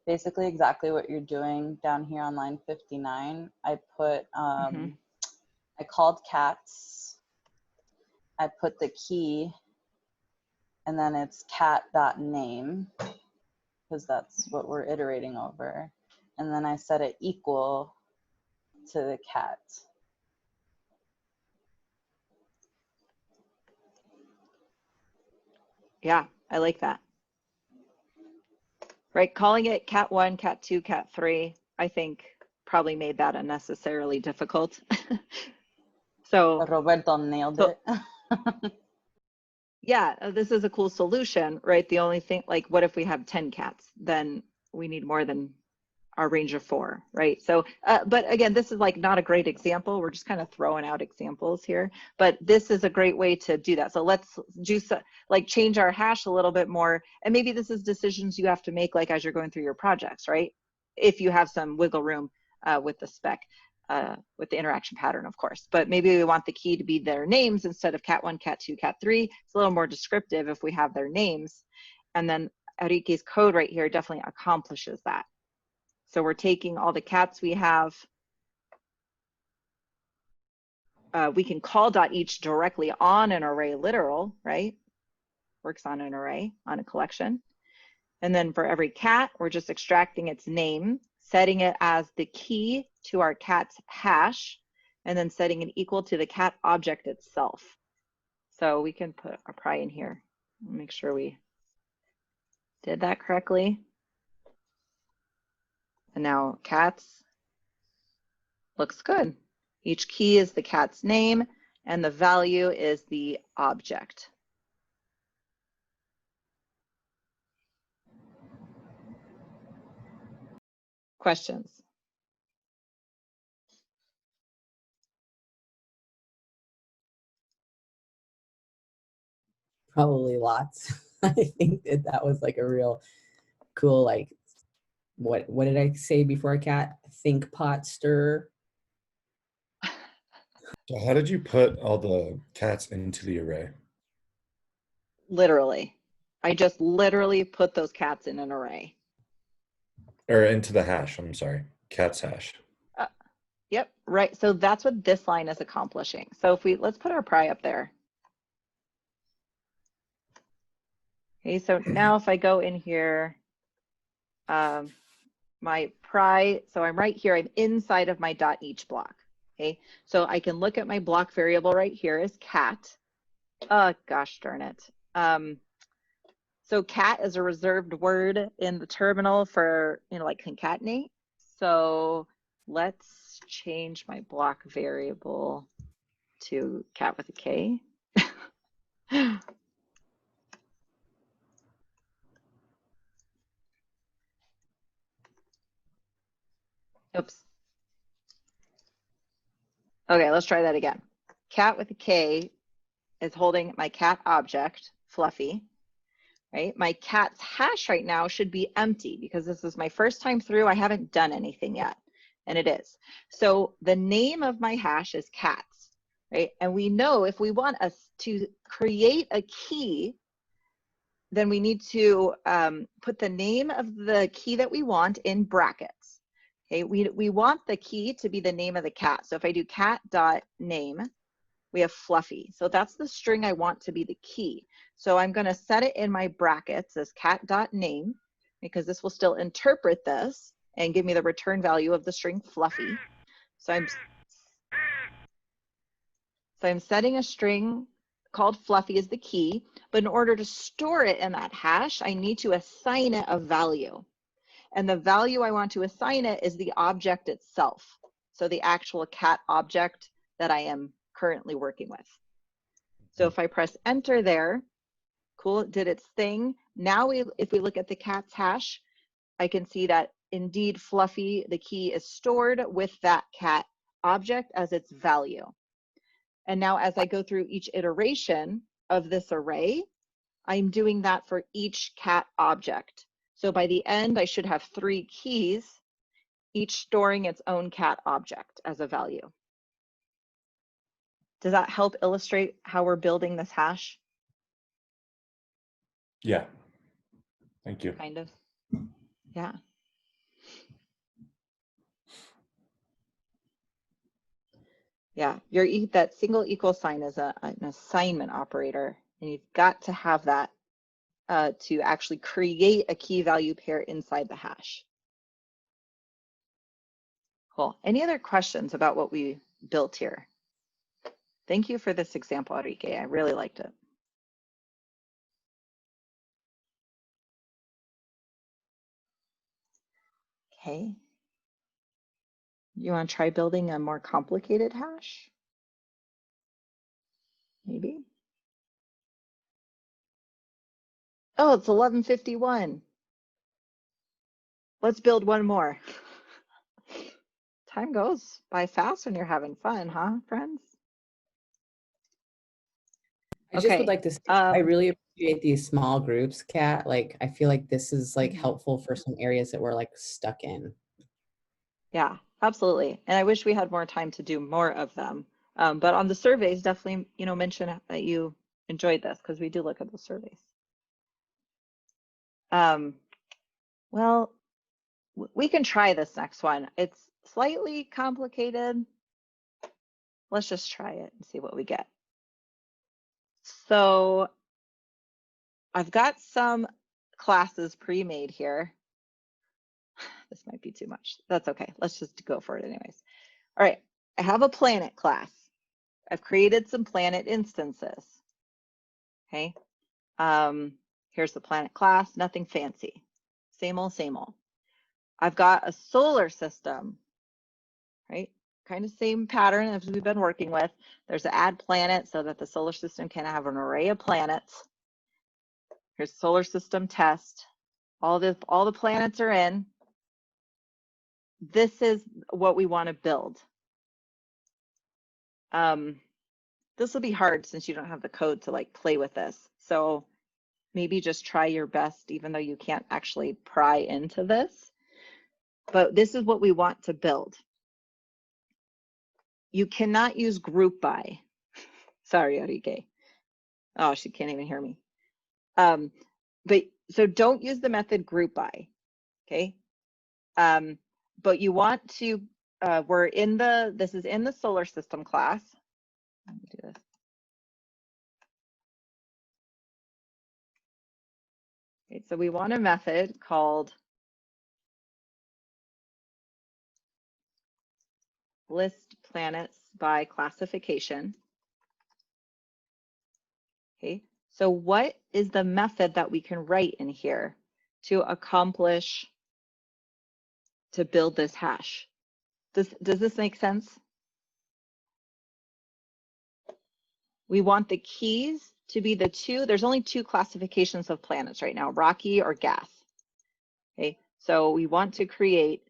basically exactly what you're doing down here on line 59. I put, I called cats, I put the key, and then it's cat.name, because that's what we're iterating over. And then I set it equal to the cat.
Yeah, I like that. Right, calling it cat 1, cat 2, cat 3, I think probably made that unnecessarily difficult. So
Roberto nailed it.
Yeah, this is a cool solution, right? The only thing, like, what if we have 10 cats? Then we need more than our range of 4, right? So, but again, this is like not a great example. We're just kind of throwing out examples here, but this is a great way to do that. So let's like change our hash a little bit more. And maybe this is decisions you have to make like as you're going through your projects, right? If you have some wiggle room with the spec. With the interaction pattern, of course, but maybe we want the key to be their names instead of cat 1, cat 2, cat 3. It's a little more descriptive if we have their names. And then Enrique's code right here definitely accomplishes that. So we're taking all the cats we have. We can call .each directly on an array literal, right? Works on an array, on a collection. And then for every cat, we're just extracting its name, setting it as the key to our cat's hash, and then setting it equal to the cat object itself. So we can put a pry in here. Make sure we did that correctly. And now cats looks good. Each key is the cat's name, and the value is the object. Questions?
Probably lots. I think that was like a real cool, like, what did I say before, cat? Think, pot, stir.
So how did you put all the cats into the array?
Literally. I just literally put those cats in an array.
Or into the hash, I'm sorry. Cat's hash.
Yep, right. So that's what this line is accomplishing. So if let's put our pry up there. Okay, so now if I go in here, my pry, so I'm right here, I'm inside of my .each block. Okay, so I can look at my block variable right here as cat. Gosh darn it. So cat is a reserved word in the terminal for, like concatenate. So let's change my block variable to cat with a K. Oops. Okay, let's try that again. Cat with a K is holding my cat object, Fluffy, right? My cat's hash right now should be empty because this is my first time through. I haven't done anything yet, and it is. So the name of my hash is cats, right? And we know if we want us to create a key, then we need to put the name of the key that we want in brackets. Okay, we want the key to be the name of the cat. So if I do cat.name, we have Fluffy. So that's the string I want to be the key. So I'm going to set it in my brackets as cat.name because this will still interpret this and give me the return value of the string Fluffy. So I'm setting a string called Fluffy as the key, but in order to store it in that hash, I need to assign it a value. And the value I want to assign it is the object itself. So the actual cat object that I am currently working with. So if I press enter there, cool, it did its thing. Now if we look at the cat's hash, I can see that indeed Fluffy, the key, is stored with that cat object as its value. And now as I go through each iteration of this array, I'm doing that for each cat object. So by the end, I should have 3 keys each storing its own cat object as a value. Does that help illustrate how we're building this hash?
Yeah. Thank you.
Kind of. Yeah. Yeah, that single equal sign is an assignment operator, and you've got to have that to actually create a key value pair inside the hash. Cool. Any other questions about what we built here? Thank you for this example, Enrique. I really liked it. Okay. You want to try building a more complicated hash? Maybe. Oh, it's 11:51. Let's build one more. Time goes by fast when you're having fun, huh, friends?
I just would like to say, I really appreciate these small groups, Kat. Like, I feel like this is like helpful for some areas that we're like stuck in.
Yeah, absolutely. And I wish we had more time to do more of them. But on the surveys, definitely, mention that you enjoyed this, because we do look at the surveys. Well, we can try this next one. It's slightly complicated. Let's just try it and see what we get. So I've got some classes pre-made here. This might be too much. That's okay. Let's just go for it anyways. All right. I have a planet class. I've created some planet instances. Okay. Here's the planet class. Nothing fancy. Same old, same old. I've got a solar system, right? Kind of same pattern as we've been working with. There's an add planet so that the solar system can have an array of planets. Here's solar system test. All the planets are in. This is what we want to build. This will be hard since you don't have the code to like play with this. So maybe just try your best, even though you can't actually pry into this. But this is what we want to build. You cannot use group by. Sorry, Enrique. Oh, she can't even hear me. But so don't use the method group by, okay? But you want to, this is in the solar system class. Let me do this. Okay, so we want a method called list planets by classification. Okay, so what is the method that we can write in here to accomplish, to build this hash? Does this make sense? We want the keys to be the two, there's only two classifications of planets right now, rocky or gas. Okay, so we want to create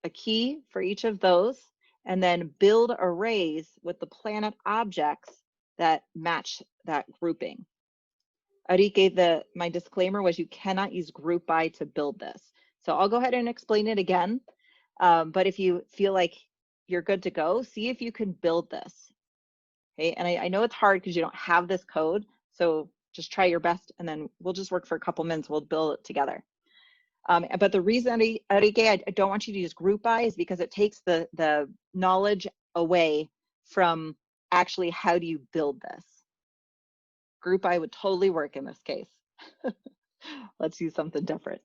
a key for each of those and then build arrays with the planet objects that match that grouping. Enrique, my disclaimer was you cannot use group by to build this. So I'll go ahead and explain it again. But if you feel like you're good to go, see if you can build this. Okay, and I know it's hard because you don't have this code, so just try your best and then we'll just work for a couple minutes, we'll build it together. But the reason, Enrique, I don't want you to use group by is because it takes the knowledge away from actually how do you build this. Group by would totally work in this case. Let's use something different.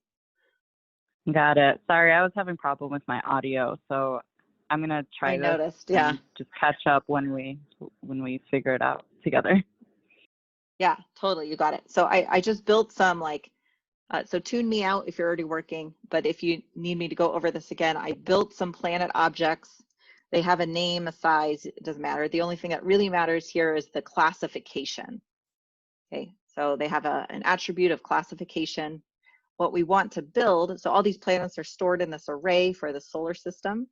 Got it. Sorry, I was having a problem with my audio, so I'm gonna try
I
this.
Noticed, yeah.
Just catch up when we figure it out together.
Yeah, totally. You got it. So I just built some so tune me out if you're already working, but if you need me to go over this again, I built some planet objects. They have a name, a size, it doesn't matter. The only thing that really matters here is the classification. Okay, so they have an attribute of classification. What we want to build, so all these planets are stored in this array for the solar system.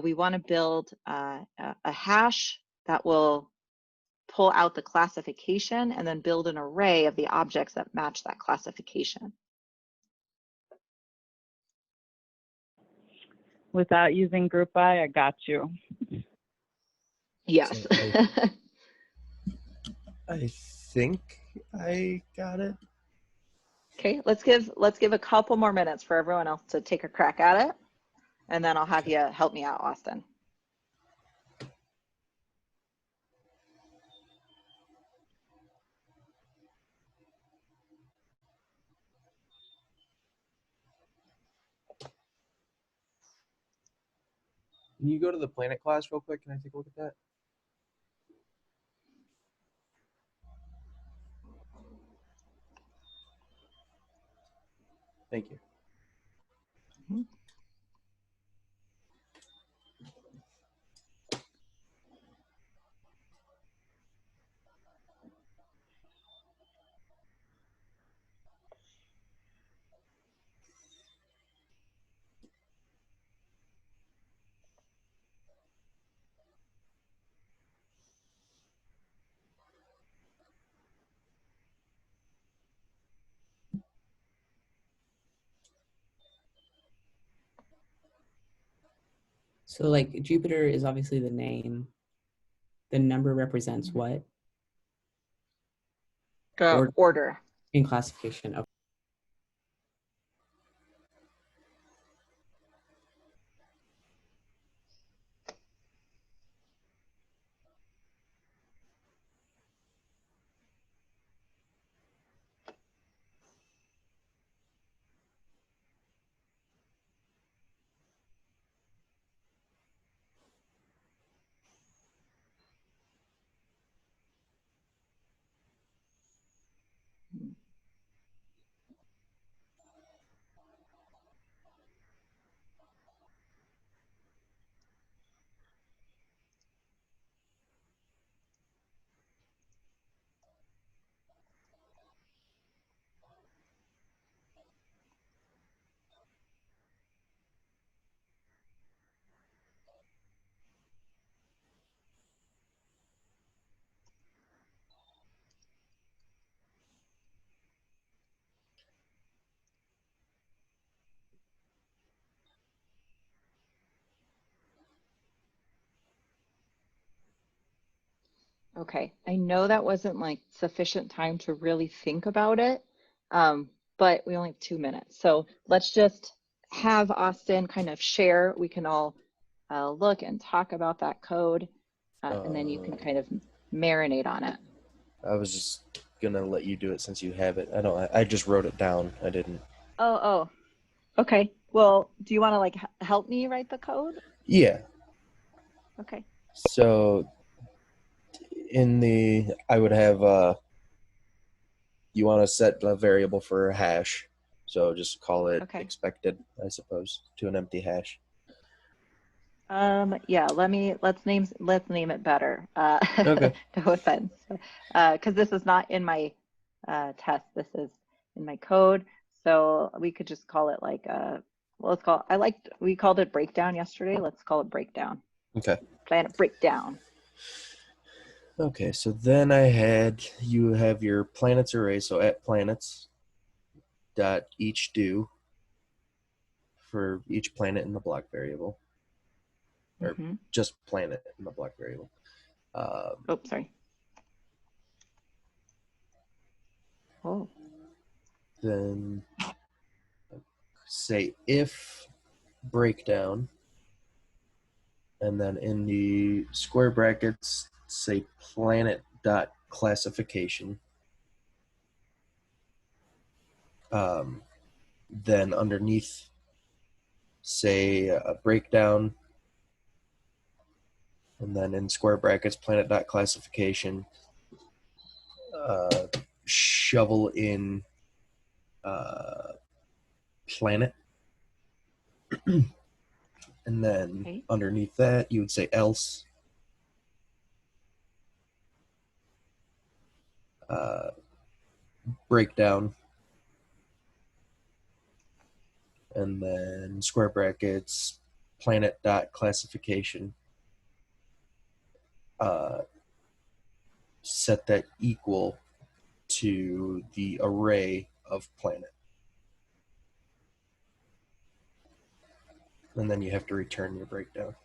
We want to build a hash that will pull out the classification and then build an array of the objects that match that classification.
without using group by, I got you.
Yes.
So I think I got it.
Okay, let's give a couple more minutes for everyone else to take a crack at it, and then I'll have you help me out, Austin.
Can you go to the planet class real quick? Can I take a look at that? Thank you.
So like Jupiter is obviously the name. The number represents what?
Order.
In classification. Okay.
Okay, I know that wasn't like sufficient time to really think about it, but we only have 2 minutes. So let's just have Austin kind of share. We can all look and talk about that code, and then you can kind of marinate on it.
I was just gonna let you do it since you have it. I just wrote it down. I didn't.
Oh, okay. Well, do you want to like help me write the code?
Yeah.
Okay.
So I would have, you want to set a variable for a hash. So just call it expected, I suppose, to an empty hash.
Yeah, let's name it better.
Okay.
No offense, because this is not in my test. This is in my code. So we could just call it like we called it breakdown yesterday. Let's call it breakdown.
Okay.
Planet breakdown.
Okay, so then you have your planets array, so at planets dot each do for each planet in the block variable, or just planet in the block variable.
Sorry. Oh.
Then say if breakdown, and then in the square brackets say planet dot classification. Then underneath say a breakdown, and then in square brackets planet dot classification, shovel in planet, and then underneath that you would say else, breakdown, and then square brackets planet dot classification, set that equal to the array of planet. And then you have to return your breakdown.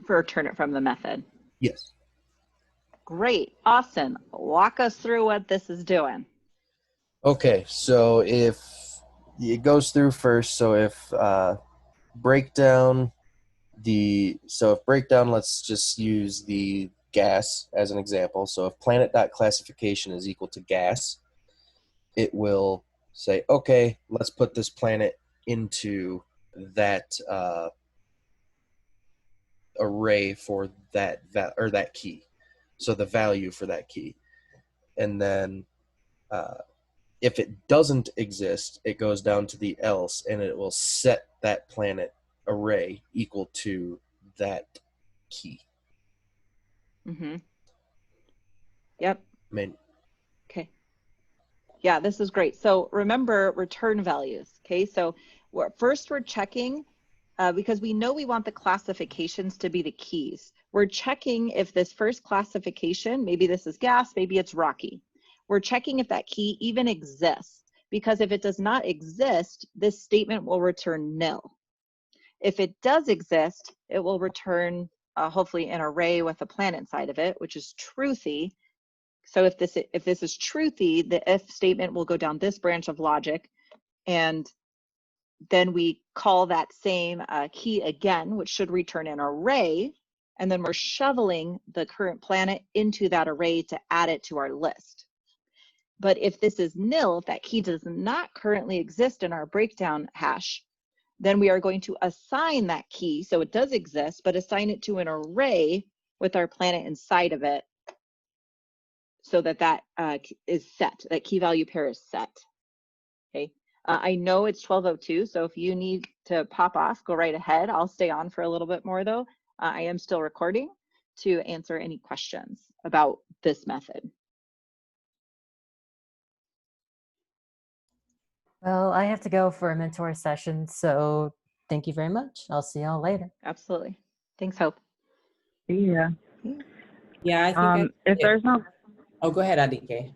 Return it from the method.
Yes.
Great. Austin, walk us through what this is doing.
Okay, so if it goes through first, so if breakdown, let's just use the gas as an example. So if planet.classification is equal to gas, it will say, okay, let's put this planet into that array for that that key. So the value for that key. And then if it doesn't exist, it goes down to the else, and it will set that planet array equal to that key.
Mm-hmm. Yep.
I
Okay. Yeah, this is great. So remember return values. Okay, so first we're checking because we know we want the classifications to be the keys. We're checking if this first classification, maybe this is gas, maybe it's rocky. We're checking if that key even exists, because if it does not exist, this statement will return nil. If it does exist, it will return hopefully an array with a planet inside of it, which is truthy. So if this is truthy, the if statement will go down this branch of logic, and then we call that same key again, which should return an array, and then we're shoveling the current planet into that array to add it to our list. But if this is nil, if that key does not currently exist in our breakdown hash, then we are going to assign that key, so it does exist, but assign it to an array with our planet inside of it, so that is set, that key value pair is set. Okay, I know it's 12:02, so if you need to pop off, go right ahead. I'll stay on for a little bit more though. I am still recording to answer any questions about this method.
Well, I have to go for a mentor session, so thank you very much. I'll see y'all later.
Absolutely. Thanks, Hope.
Yeah.
Yeah, I think
if there's no...
Oh, go ahead, Adike.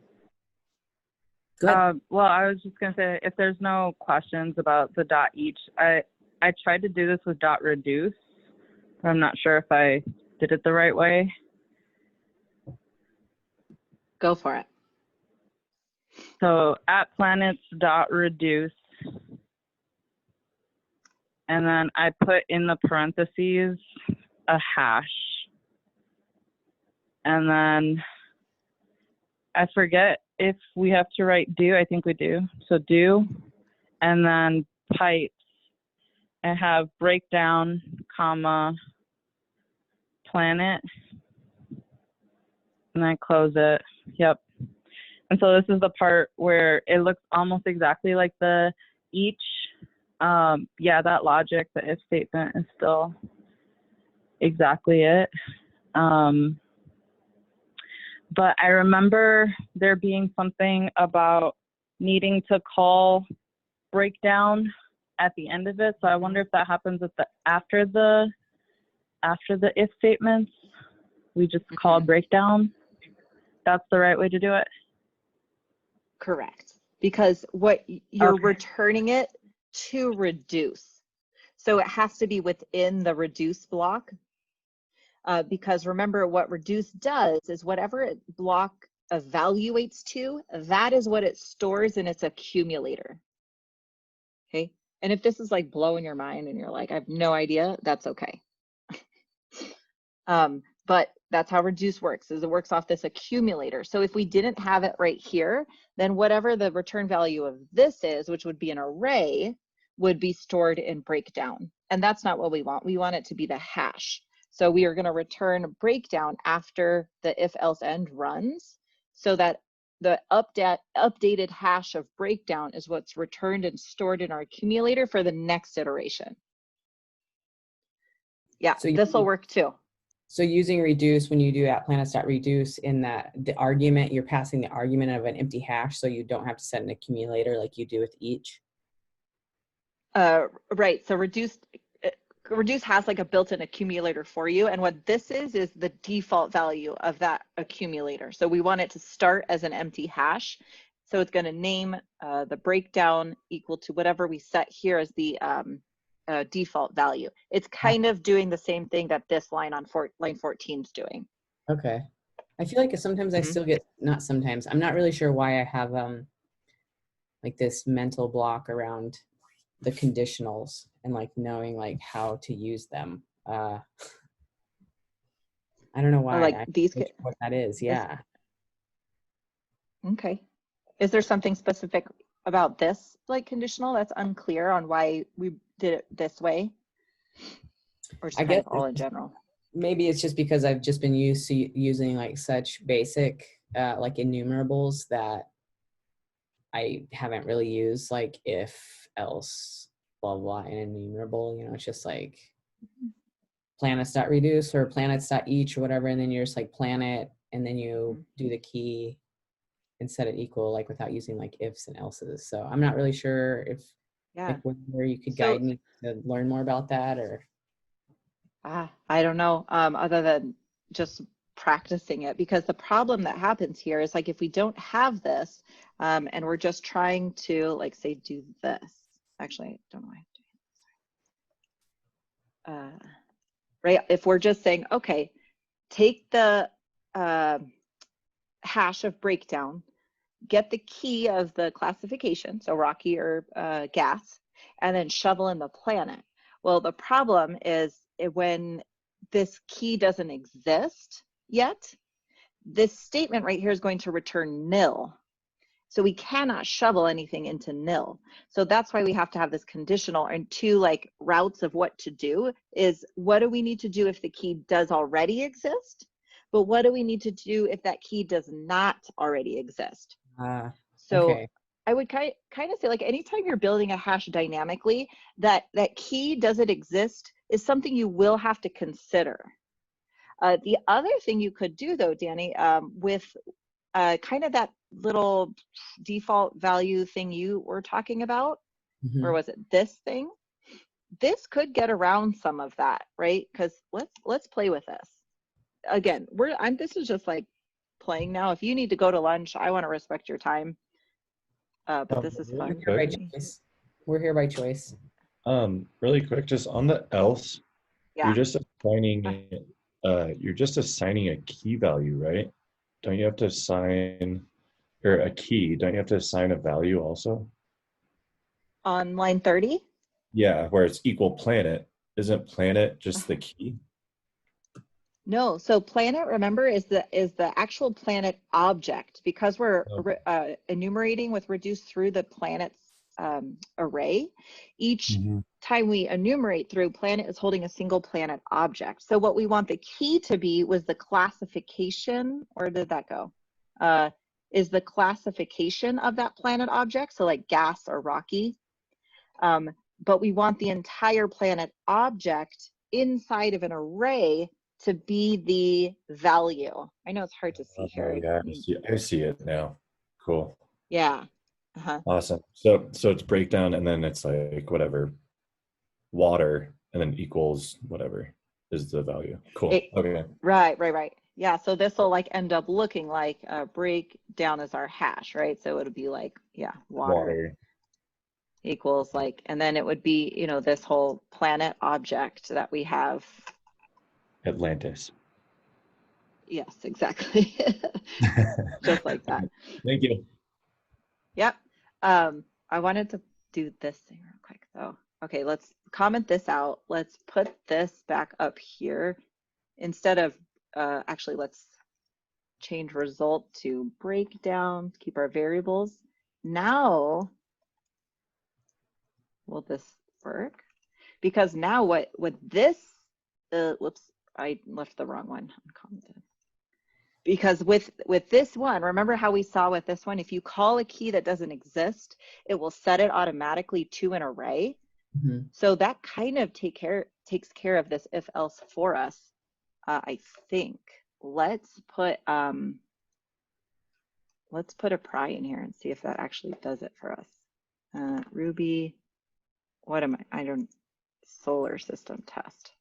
Go ahead.
Well, I was just going to say, if there's no questions about the dot each, I tried to do this with dot reduce, but I'm not sure if I did it the right way.
Go for it.
So at planets dot reduce, and then I put in the parentheses a hash, and then I forget if we have to write do. I think we do. So do, and then pipes. I have breakdown, comma, planet, and I close it. Yep. And so this is the part where it looks almost exactly like the each. Yeah, that logic, the if statement is still exactly it. But I remember there being something about needing to call breakdown at the end of it. So I wonder if that happens at after the if statements, we just call breakdown. That's the right way to do it.
Correct, because what you're returning it to reduce, so it has to be within the reduce block. Because remember, what reduce does is whatever block evaluates to, that is what it stores in its accumulator. Okay, and if this is like blowing your mind and you're like, I have no idea, that's okay. But that's how reduce works, is it works off this accumulator. So if we didn't have it right here, then whatever the return value of this is, which would be an array, would be stored in breakdown. And that's not what we want. We want it to be the hash. So we are going to return breakdown after the if else end runs, so that the updated hash of breakdown is what's returned and stored in our accumulator for the next iteration. Yeah, so this will work too.
So using reduce, when you do at planets.reduce, in that the argument, you're passing the argument of an empty hash, so you don't have to set an accumulator like you do with each.
Right. So reduce has like a built-in accumulator for you, and what this is the default value of that accumulator. So we want it to start as an empty hash, So it's going to name the breakdown equal to whatever we set here as the default value. It's kind of doing the same thing that this line on line 14 is doing.
Okay. I feel like sometimes I still get, not sometimes, I'm not really sure why I have like this mental block around the conditionals and like knowing like how to use them. I don't know why.
Like these,
what that is. Yeah.
Okay. Is there something specific about this like conditional that's unclear on why we did it this way? Or just kind of all in general?
Maybe it's just because I've just been used to using like such basic like enumerables that I haven't really used like if, else, blah, blah, and enumerable. You know, it's just like planets.reduce or planets.each or whatever, and then you're just like planet, and then you do the key and set it equal, like without using like ifs and else's. So I'm not really sure if like where you could guide me to learn more about that, or
I don't know, other than just practicing it, because the problem that happens here is like if we don't have this and we're just trying to like say do this, actually I don't know why I'm doing this. Right, if we're just saying, okay, take the hash of breakdown, get the key of the classification, so rocky or gas, and then shovel in the planet. Well, the problem is when this key doesn't exist yet, this statement right here is going to return nil. So we cannot shovel anything into nil. So that's why we have to have this conditional and two like routes of what to do is what do we need to do if the key does already exist? But what do we need to do if that key does not already exist? So
okay.
I would kind of say like anytime you're building a hash dynamically, that key, does it exist, is something you will have to consider. The other thing you could do though, Danny, with kind of that little default value thing you were talking about, or was it this thing? This could get around some of that, right? Because let's play with this. Again, this is just like playing now. If you need to go to lunch, I want to respect your time. But this is fun.
We're here by choice.
Really quick, just on the else,
yeah.
you're just assigning a key value, right? Don't you have to assign, or a key, don't you have to assign a value also?
On line 30?
Yeah, where it's equal planet. Isn't planet just the key?
No, so planet, remember, is the actual planet object, because we're enumerating with reduce through the planet's array. Each time we enumerate through, planet is holding a single planet object. So what we want the key to be was the classification. Where did that go? Is the classification of that planet object, so like gas or rocky. But we want the entire planet object inside of an array to be the value. I know it's hard to see here.
Yeah, I see it now. Cool.
Yeah.
Awesome. So it's breakdown, and then it's like whatever, water, and then equals whatever is the value. Cool. Okay.
Right. Yeah. So this will like end up looking like breakdown is our hash, right? So it would be like, yeah, water equals like, and then it would be, you know, this whole planet object that we have.
Atlantis.
Yes, exactly. Just like that.
Thank you.
Yep. I wanted to do this thing real quick though. Okay, let's comment this out. Let's put this back up here. Instead of, actually, let's change result to breakdown, keep our variables. Now, will this work? Because now what this, whoops, I left the wrong one uncommented. Because with this one, remember how we saw with this one, if you call a key that doesn't exist, it will set it automatically to an array. So that kind of takes care of this if else for us, I think. Let's put a pry in here and see if that actually does it for us. Ruby, what am I don't, solar system test.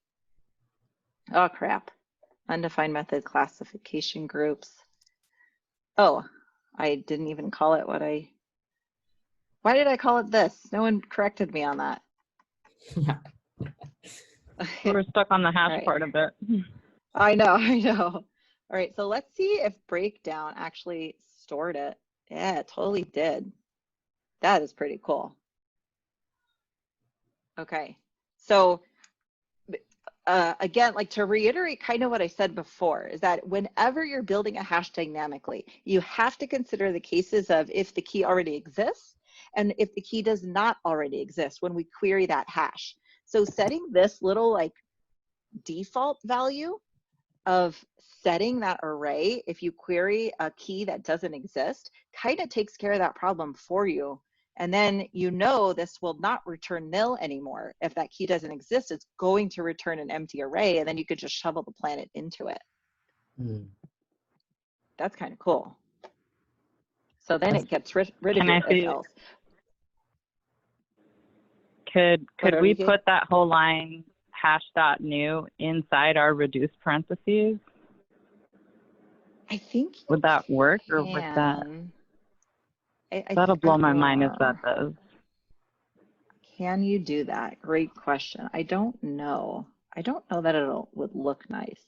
Oh crap. Undefined method classification groups. Oh, I didn't even call it why did I call it this? No one corrected me on that.
We're stuck on the hash
Right.
part of it.
I know. All right, so let's see if breakdown actually stored it. Yeah, it totally did. That is pretty cool. Okay, so again, like to reiterate kind of what I said before, is that whenever you're building a hash dynamically, you have to consider the cases of if the key already exists and if the key does not already exist when we query that hash. So setting this little like default value of setting that array, if you query a key that doesn't exist, kind of takes care of that problem for you. And then you know this will not return nil anymore. If that key doesn't exist, it's going to return an empty array, and then you could just shovel the planet into it. That's kind of cool. So then it gets rid of your if else.
Could we put that whole line hash.new inside our reduced parentheses?
I think
would that work, or would that? That'll blow my mind if that does.
Can you do that? Great question. I don't know. I don't know that would look nice.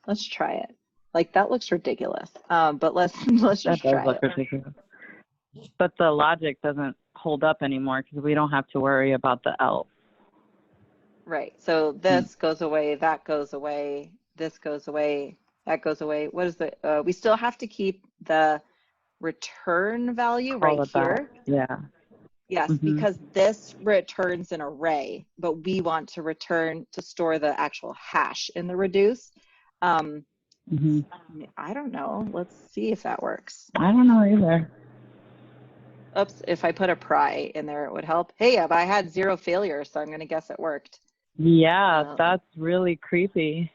Let's try it. Like that looks ridiculous. But let's just try it.
That does look ridiculous. But the logic doesn't hold up anymore because we don't have to worry about the else.
Right. So this goes away, that goes away, this goes away, that goes away. What is the? We still have to keep the return value right here.
Yeah.
Yes, because this returns an array, but we want to store the actual hash in the reduce. I don't know. Let's see if that works.
I don't know either.
Oops, if I put a pry in there, it would help. Hey, I had 0 failures, so I'm going to guess it worked.
Yeah, that's really creepy.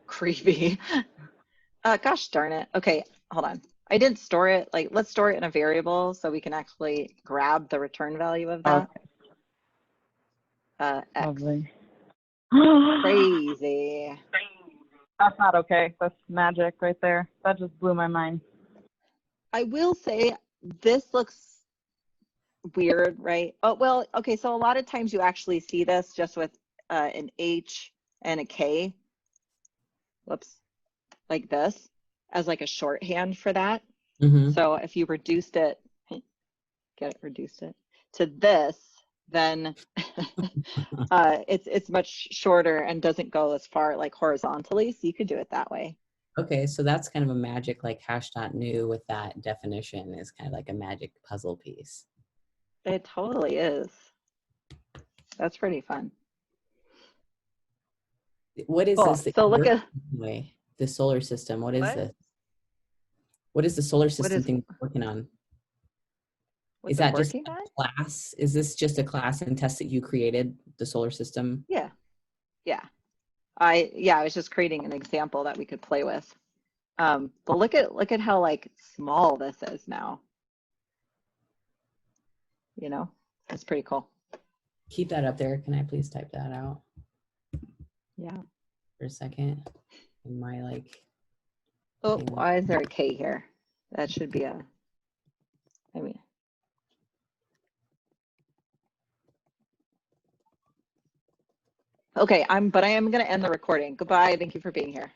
Creepy. Gosh darn it. Okay, hold on. I didn't store it. Like, let's store it in a variable so we can actually grab the return value of that.
Okay.
X.
Lovely.
Crazy.
That's not okay. That's magic right there. That just blew my mind.
I will say this looks weird, right? Oh, well, okay, so a lot of times you actually see this just with an H and a K. Whoops. Like this as like a shorthand for that. So if you reduced it, reduced it to this, then it's much shorter and doesn't go as far like horizontally. So you could do it that way.
Okay, so that's kind of a magic like hash.new with that definition is kind of like a magic puzzle piece.
It totally is. That's pretty fun.
What is
cool.
this?
So look at
the solar system. What is this? What is the solar system thing we're working on? Is that just a class? Is this just a class and test that you created, the solar system?
Yeah. Yeah. I was just creating an example that we could play with. But look at how like small this is now. You know, that's pretty cool.
Keep that up there. Can I please type that out?
Yeah.
For a second. In my like.
Oh, why is there a K here? That should be okay, I am going to end the recording. Goodbye. Thank you for being here.